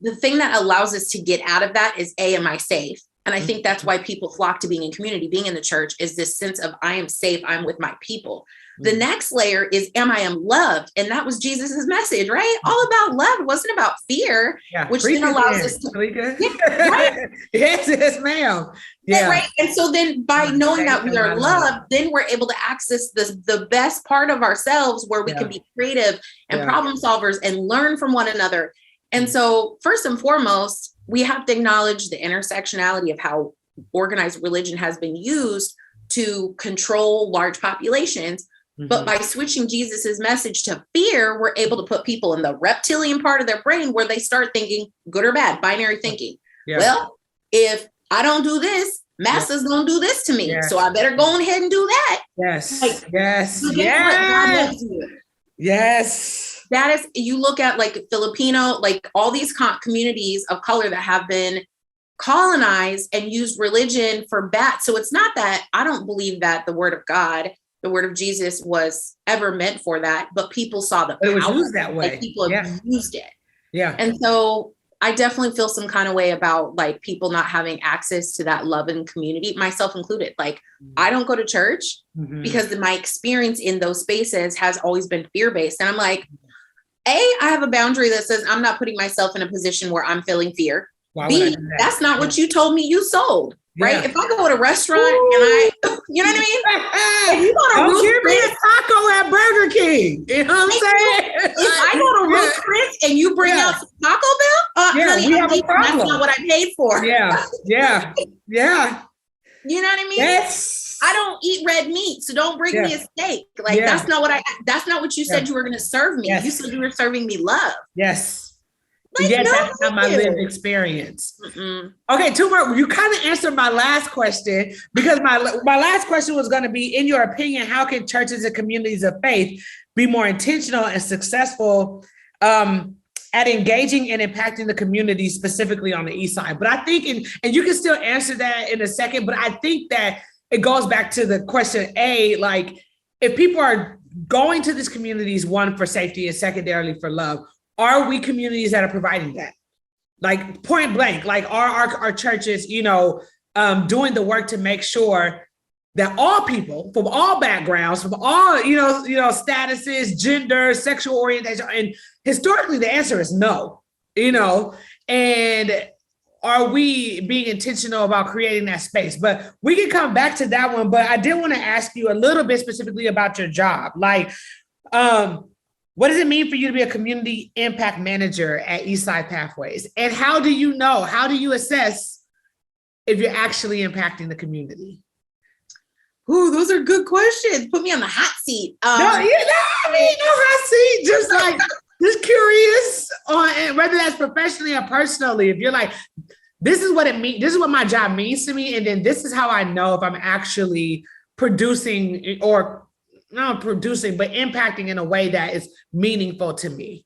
The thing that allows us to get out of that is am I safe? And I think that's why people flock to being in community. Being in the church is this sense of I am safe, I'm with my people. The next layer is am I am loved? And that was Jesus's message, right? All about love. It wasn't about fear, which then allows us to right? Yes, ma'am. Yeah. Right. And so then by knowing that we are loved, then we're able to access the best part of ourselves where we can be creative and problem solvers and learn from one another. And so first and foremost, we have to acknowledge the intersectionality of how organized religion has been used to control large populations. But by switching Jesus's message to fear, we're able to put people in the reptilian part of their brain where they start thinking good or bad, binary thinking. Well, if I don't do this, master's gonna do this to me. So I better go ahead and do that. Yes. That is, you look at like Filipino, like all these communities of color that have been colonized and used religion for bad. So it's not that I don't believe that the word of God, the word of Jesus was ever meant for that, but people saw the power. It was used that way. Like people have used it. Yeah. And so I definitely feel some kind of way about like people not having access to that love and community, myself included. Like I don't go to church because my experience in those spaces has always been fear-based. And I'm like, I have a boundary that says I'm not putting myself in a position where I'm feeling fear. B, that's not what you told me you sold. Right. If I go to a restaurant and you know what I mean? If you go to give me a taco at Burger King. You know what I'm saying? If I go to Ruth Chris and you bring out some Taco Bell, honey, we have a problem. That's not what I paid for. Yeah. You know what I mean? Yes. I don't eat red meat, so don't bring me a steak. Like that's not what you said you were going to serve me. You said you were serving me love. Yes. Like, that's not my lived experience. Okay, two more. You kind of answered my last question because my last question was going to be, in your opinion, how can churches and communities of faith be more intentional and successful at engaging and impacting the community, specifically on the East Side? But I think, and you can still answer that in a second, but I think that it goes back to the question A, like if people are going to these communities, one, for safety and secondarily for love, are we communities that are providing that? Like point blank, like are our churches, doing the work to make sure that all people from all backgrounds, from all, statuses, gender, sexual orientation, and historically the answer is no, and are we being intentional about creating that space? But we can come back to that one. But I did want to ask you a little bit specifically about your job. Like, what does it mean for you to be a community impact manager at Eastside Pathways? And how do you assess if you're actually impacting the community? Ooh, those are good questions. Put me on the hot seat. No hot seat. Just like, just curious on whether that's professionally or personally. If you're like, this is what it means, this is what my job means to me, and then this is how I know if I'm actually producing or not producing, but impacting in a way that is meaningful to me.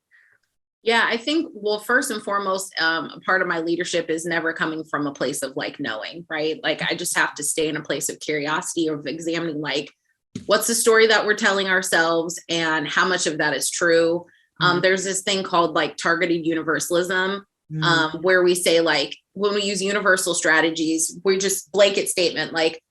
Yeah, I think, well, first and foremost, part of my leadership is never coming from a place of like knowing, right? Like I just have to stay in a place of curiosity, of examining like, what's the story that we're telling ourselves and how much of that is true. There's this thing called like targeted universalism, where we say like, when we use universal strategies, we're just blanket statement, like,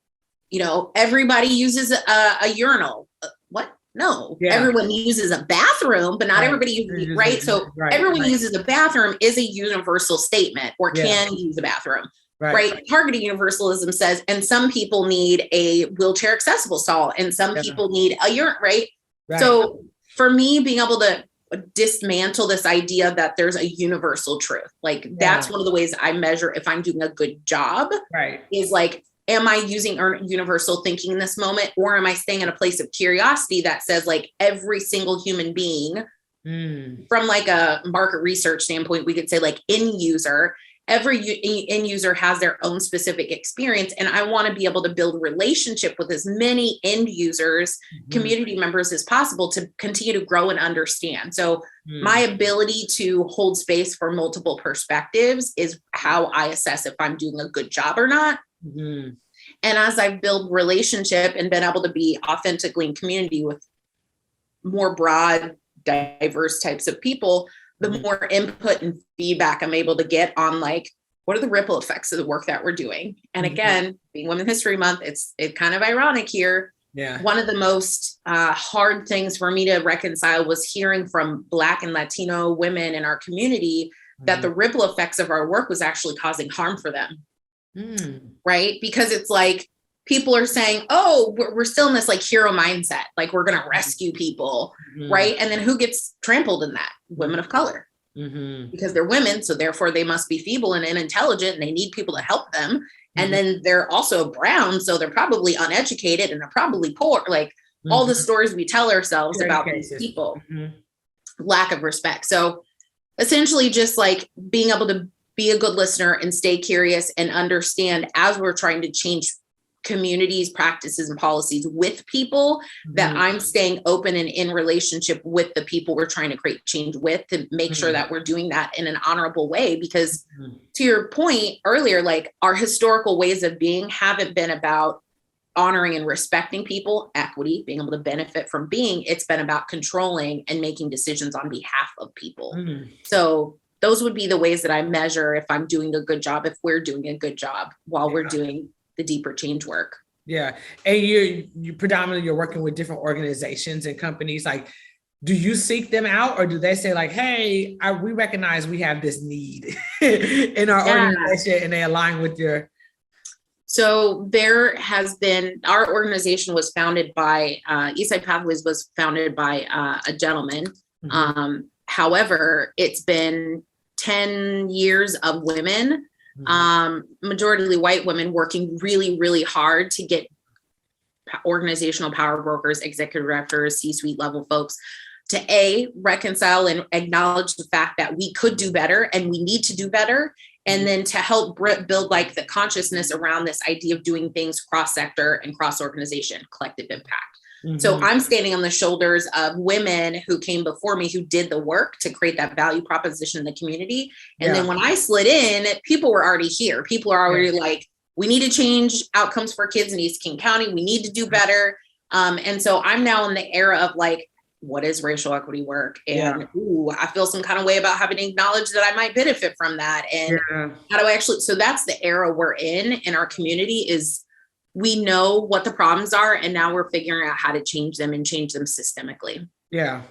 everybody uses a urinal. What? No, everyone uses a bathroom, but not everybody uses it, right? So everyone uses a bathroom is a universal statement, or can use a bathroom, right? Targeted universalism says, and some people need a wheelchair accessible stall, and some people need a urine, right? So for me, being able to dismantle this idea that there's a universal truth, like that's one of the ways I measure if I'm doing a good job, is like, am I using universal thinking in this moment, or am I staying in a place of curiosity that says like every single human being, from like a market research standpoint, we could say like end user, every end user has their own specific experience. And I want to be able to build a relationship with as many end users, community members as possible to continue to grow and understand. So my ability to hold space for multiple perspectives is how I assess if I'm doing a good job or not. And as I build relationship and been able to be authentically in community with more broad, diverse types of people, the more input and feedback I'm able to get on like, what are the ripple effects of the work that we're doing? And again, being Women's History Month, it's kind of ironic here. Yeah. One of the most hard things for me to reconcile was hearing from Black and Latino women in our community that the ripple effects of our work was actually causing harm for them. Right? Because it's like people are saying, oh, we're still in this like hero mindset, like we're going to rescue people. Right? And then who gets trampled in that? Women of color. Because they're women, so therefore they must be feeble and unintelligent and they need people to help them. And then they're also brown, so they're probably uneducated and they're probably poor. Like all the stories we tell ourselves about these people, lack of respect. So essentially just like being able to be a good listener and stay curious and understand as we're trying to change communities, practices, and policies with people, that I'm staying open and in relationship with the people we're trying to create change with, to make sure that we're doing that in an honorable way. Because to your point earlier, like our historical ways of being haven't been about honoring and respecting people, equity, being able to benefit from being. It's been about controlling and making decisions on behalf of people. So those would be the ways that I measure if I'm doing a good job, if we're doing a good job while we're doing the deeper change work. Yeah. And you predominantly, you're working with different organizations and companies. Like, do you seek them out, or do they say like, hey, we recognize we have this need in our organization, and they align with your? So there has been, our organization was founded by, Eastside Pathways was founded by a gentleman. However, it's been 10 years of women, majority white women, working really, really hard to get organizational power brokers, executive directors, C-suite level folks to reconcile and acknowledge the fact that we could do better and we need to do better. And then to help build like the consciousness around this idea of doing things cross-sector and cross-organization, collective impact. So I'm standing on the shoulders of women who came before me, who did the work to create that value proposition in the community. And then when I slid in, people were already here. People are already like, we need to change outcomes for kids in East King County. We need to do better. And so I'm now in the era of like, what is racial equity work? And I feel some kind of way about having to acknowledge that I might benefit from that. And how do I actually, so that's the era we're in our community, is we know what the problems are, and now we're figuring out how to change them and change them systemically. Yeah.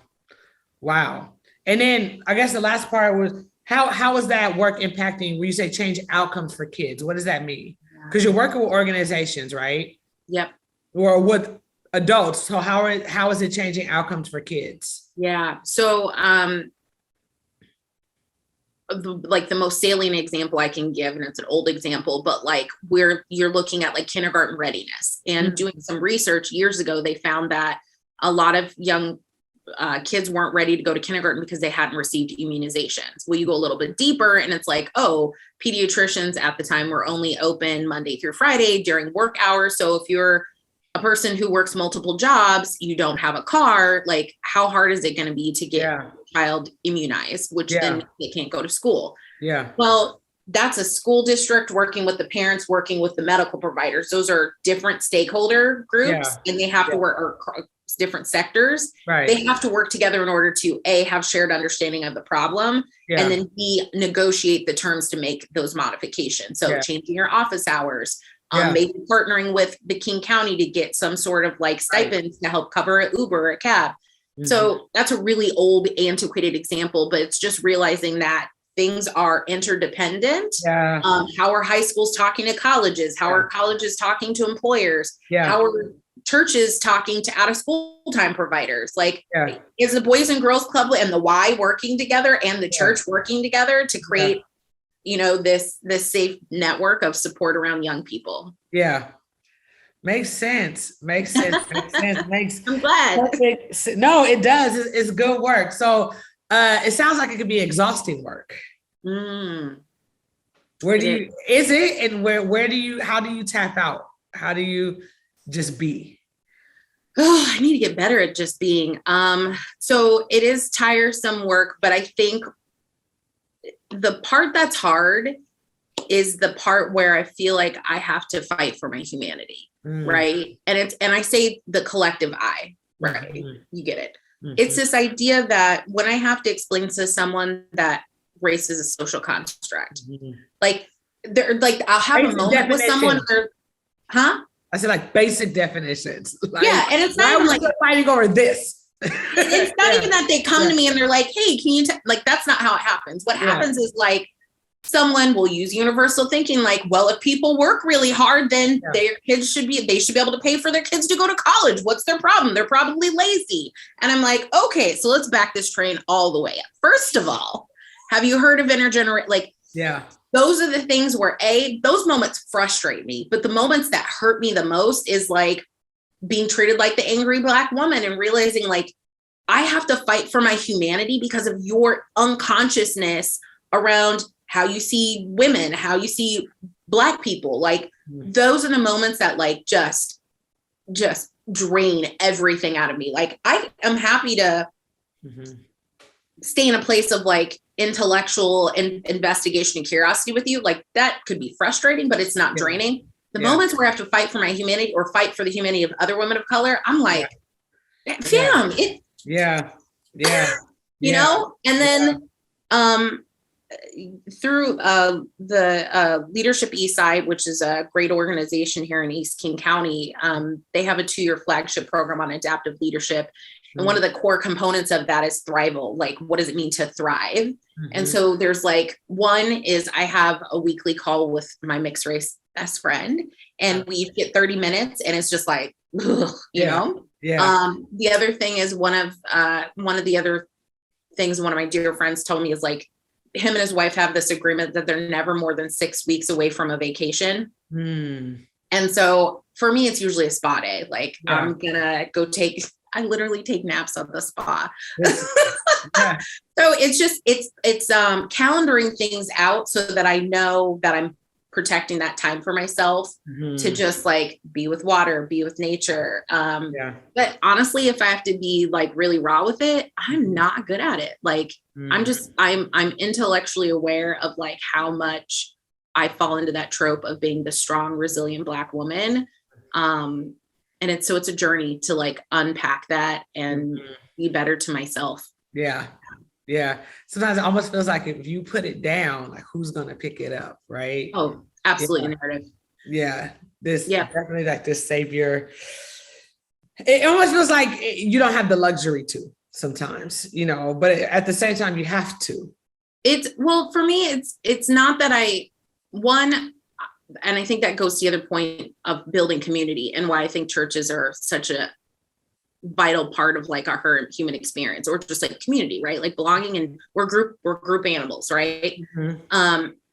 Wow. And then I guess the last part was, how is that work impacting when you say change outcomes for kids? What does that mean? Because you're working with organizations, right? Yep. Or with adults. So how is it changing outcomes for kids? Yeah. So the most salient example I can give, and it's an old example, but like you're looking at like kindergarten readiness, and doing some research years ago, they found that a lot of young kids weren't ready to go to kindergarten because they hadn't received immunizations. Well, you go a little bit deeper and it's like, oh, pediatricians at the time were only open Monday through Friday during work hours. So if you're a person who works multiple jobs, you don't have a car, like how hard is it going to be to get a child immunized, which then they can't go to school. Yeah. Well, that's a school district working with the parents, working with the medical providers. Those are different stakeholder groups, and they have to work, or different sectors. Right. They have to work together in order to have shared understanding of the problem, and then negotiate the terms to make those modifications. So changing your office hours, maybe partnering with the King County to get some sort of like stipends to help cover an Uber or a cab. So that's a really old, antiquated example, but it's just realizing that things are interdependent. How are high schools talking to colleges? How are colleges talking to employers? How are churches talking to out of school time providers? Like, is the Boys and Girls Club and the Y working together, and the church working together to create, this safe network of support around young people? Yeah. Makes sense. I'm glad. Perfect. No, it does. It's good work. So it sounds like it could be exhausting work. Where do you, is it, and how do you tap out? How do you just be? Oh, I need to get better at just being. So it is tiresome work, but I think the part that's hard is the part where I feel like I have to fight for my humanity. Right. And I say the collective I, right? You get it. It's this idea that when I have to explain to someone that race is a social construct, like they're like, I'll have Basic a moment with someone. Huh? I said like basic definitions. Like, yeah. And it's not even like fighting over this. It's not even that they come to me and they're like, hey, can you, like, that's not how it happens. What happens is like, someone will use universal thinking, like, well, if people work really hard, then their kids they should be able to pay for their kids to go to college. What's their problem? They're probably lazy. And I'm like, okay, so let's back this train all the way up. First of all, have you heard of intergeneration? Like, those are the things where those moments frustrate me, but the moments that hurt me the most is like being treated like the angry Black woman and realizing like, I have to fight for my humanity because of your unconsciousness around how you see women, how you see Black people. Like those are the moments that like just drain everything out of me. Like I am happy to stay in a place of like intellectual investigation and curiosity with you. Like that could be frustrating, but it's not draining. The moments where I have to fight for my humanity or fight for the humanity of other women of color, I'm like, fam, you know? And then through the Leadership Eastside, which is a great organization here in East King County, they have a 2-year flagship program on adaptive leadership. And one of the core components of that is thrival. Like, what does it mean to thrive? And so there's like, one is I have a weekly call with my mixed race best friend, and we get 30 minutes and it's just like, ugh, you know? The other thing is one of the other things one of my dear friends told me is like, him and his wife have this agreement that they're never more than 6 weeks away from a vacation. And so for me, it's usually a spa day. Like I'm gonna go I literally take naps at the spa. So it's calendaring things out so that I know that I'm protecting that time for myself to just like be with water, be with nature. But honestly, if I have to be like really raw with it, I'm not good at it. Like I'm intellectually aware of like how much I fall into that trope of being the strong, resilient Black woman. And it's a journey to like unpack that and be better to myself. Yeah. Sometimes it almost feels like if you put it down, like who's going to pick it up, right? Oh, absolutely. Narrative. Definitely like this savior. It almost feels like you don't have the luxury to sometimes, you know, but at the same time you have to. For me, it's not that and I think that goes to the other point of building community and why I think churches are such a vital part of like our human experience, or just like community, right? Like belonging, and we're group animals, right?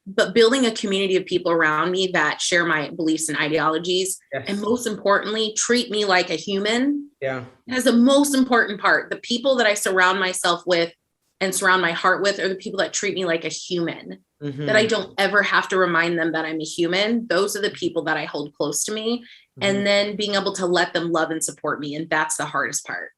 But building a community of people around me that share my beliefs and ideologies, and most importantly, treat me like a human. That's the most important part. The people that I surround myself with and surround my heart with are the people that treat me like a human, that I don't ever have to remind them that I'm a human. Those are the people that I hold close to me. And then being able to let them love and support me. And that's the hardest part.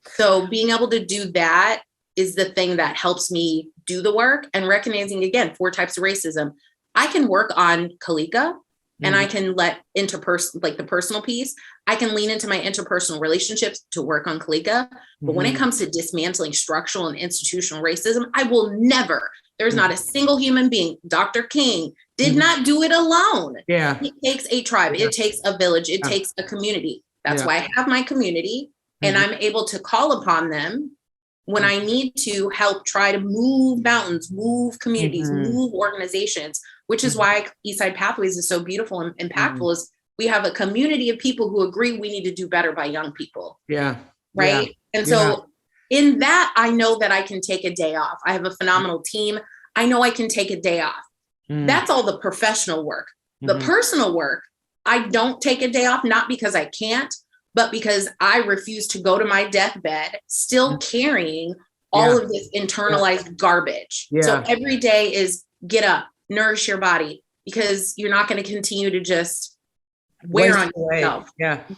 So being able to do that is the thing that helps me do the work, and recognizing, again, 4 types of racism. I can work on Kalika and I can let like the personal piece, I can lean into my interpersonal relationships to work on Kalika. But when it comes to dismantling structural and institutional racism, I will never, there's not a single human being, Dr. King did not do it alone. It takes a tribe. It takes a village. It takes a community. That's why I have my community, and I'm able to call upon them when I need to help try to move mountains, move communities, move organizations, which is why Eastside Pathways is so beautiful and impactful, is we have a community of people who agree we need to do better by young people. Right. And so in that, I know that I can take a day off. I have a phenomenal team. I know I can take a day off. That's all the professional work. The personal work, I don't take a day off, not because I can't, but because I refuse to go to my deathbed still carrying all of this internalized garbage. So every day is get up, nourish your body, because you're not going to continue to just wear on yourself,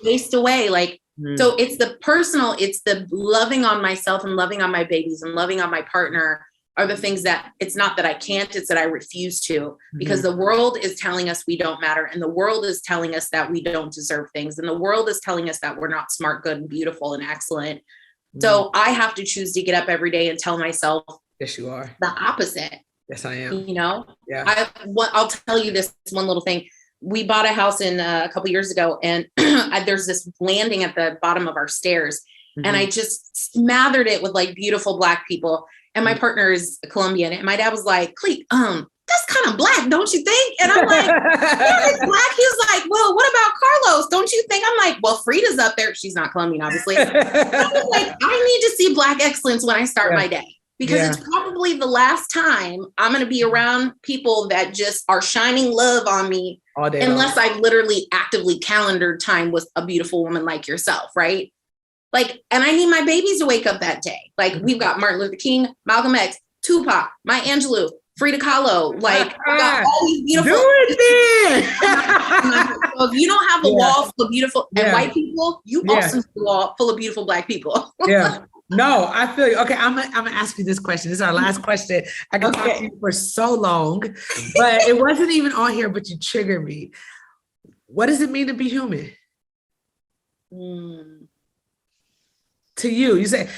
waste away. Like, so it's the personal, it's the loving on myself and loving on my babies and loving on my partner are the things that it's not that I can't, it's that I refuse to, because the world is telling us we don't matter. And the world is telling us that we don't deserve things. And the world is telling us that we're not smart, good, and beautiful and excellent. So I have to choose to get up every day and tell myself, yes, you are, the opposite. Yes, I am. You know, Yeah. I'll tell you this one little thing. We bought a house in a couple years ago, and there's this landing at the bottom of our stairs, and I just smothered it with like beautiful Black people. And my partner is Colombian, and my dad was like, "Cleek, that's kind of Black, don't you think?" And I'm like, "Yeah, it's Black." He was like, "Well, what about Carlos? Don't you think?" I'm like, "Well, Frida's up there. She's not Colombian, obviously." I was like, I need to see Black excellence when I start my day. Because it's probably the last time I'm going to be around people that just are shining love on me, unless I've literally actively calendared time with a beautiful woman like yourself, right? Like, and I need my babies to wake up that day. Like, we've got Martin Luther King, Malcolm X, Tupac, Maya Angelou, Frida Kahlo. Like, we got all these beautiful. Do it So if you don't have a wall full of beautiful and white people, you also have a wall full of beautiful Black people. No, I feel you. Okay, I'm gonna ask you this question. This is our last question. I could talk to you for so long, but it wasn't even on here, but you triggered me. What does it mean to be human? To you, you say,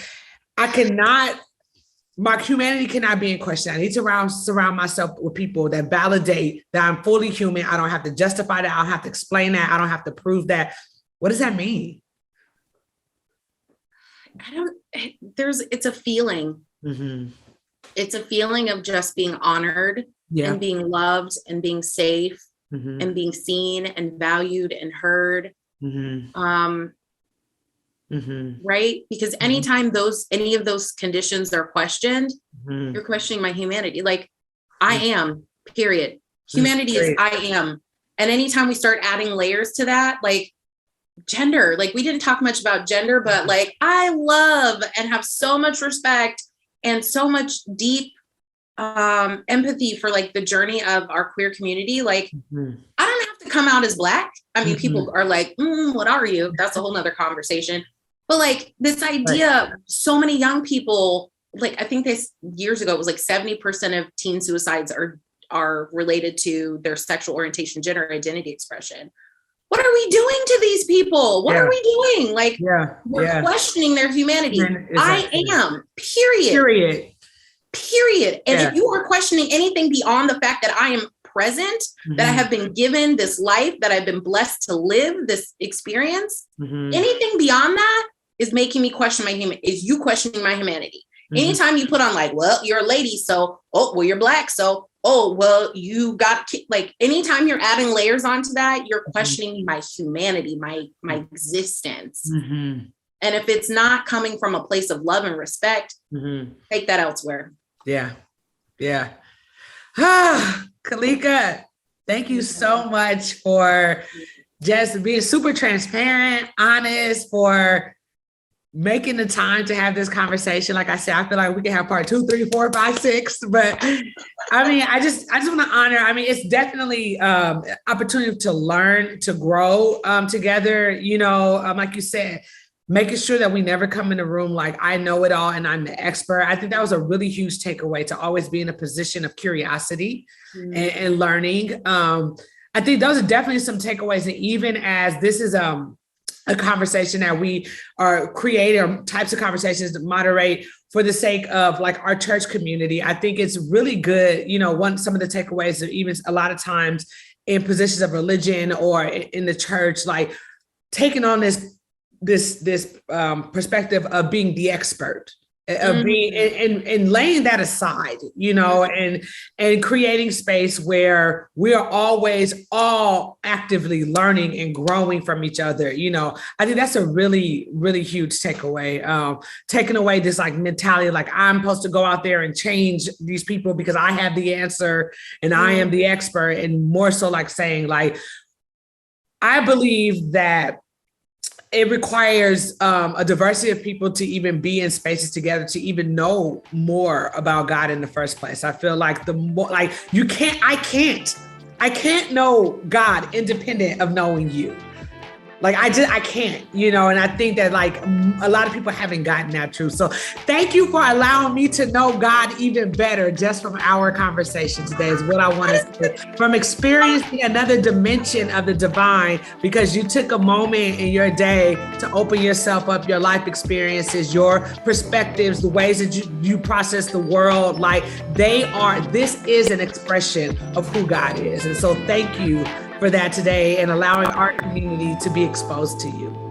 my humanity cannot be in question. I need to surround myself with people that validate that I'm fully human. I don't have to justify that. I don't have to explain that. I don't have to prove that. What does that mean? It's a feeling. It's a feeling of just being honored and being loved and being safe and being seen and valued and heard. Right? Because anytime any of those conditions are questioned, you're questioning my humanity. Like, I am, period. Humanity is I am. And anytime we start adding layers to that, like, gender, like, we didn't talk much about gender, but like, I love and have so much respect and so much deep empathy for like the journey of our queer community. Like, I don't have to come out as Black. I mean, people are like, what are you? That's a whole nother conversation. But like, this idea, so many young people, like, I think this years ago, it was like 70% of teen suicides are related to their sexual orientation, gender identity expression. What are we doing to these people? What are we doing? Like, we're questioning their humanity. I am, period. And if you are questioning anything beyond the fact that I am present, that I have been given this life, that I've been blessed to live this experience, anything beyond that is making me question is you questioning my humanity. Anytime you put on like, well, you're a lady, so, oh, well, you're Black, so, oh, well, you got, like, anytime you're adding layers onto that, you're questioning my humanity, my existence. And if it's not coming from a place of love and respect, take that elsewhere. Kalika, thank you so much for just being super transparent, honest, for making the time to have this conversation. Like I said, I feel like we can have part 2, 3, 4, 5, 6, but I mean, I just want to honor, I mean, it's definitely opportunity to learn, to grow together, you know, like you said, making sure that we never come in a room like I know it all and I'm the expert. I think that was a really huge takeaway, to always be in a position of curiosity and learning. I think those are definitely some takeaways. And even as this is a conversation that we are creating, types of conversations to moderate for the sake of like our church community, I think it's really good. You know, some of the takeaways, even a lot of times in positions of religion or in the church, like taking on this perspective of being the expert, of being and laying that aside, you know, and creating space where we are always all actively learning and growing from each other. You know, I think that's a really, really huge takeaway. Taking away this like mentality, like I'm supposed to go out there and change these people because I have the answer and I am the expert, and more so like saying like, I believe that it requires a diversity of people to even be in spaces together, to even know more about God in the first place. I feel like the more, like I can't know God independent of knowing you. Like I can't, and I think that like a lot of people haven't gotten that truth. So thank you for allowing me to know God even better just from our conversation today is what I want to say. From experiencing another dimension of the divine, because you took a moment in your day to open yourself up, your life experiences, your perspectives, the ways that you process the world. Like this is an expression of who God is. And so thank you for that today and allowing our community to be exposed to you.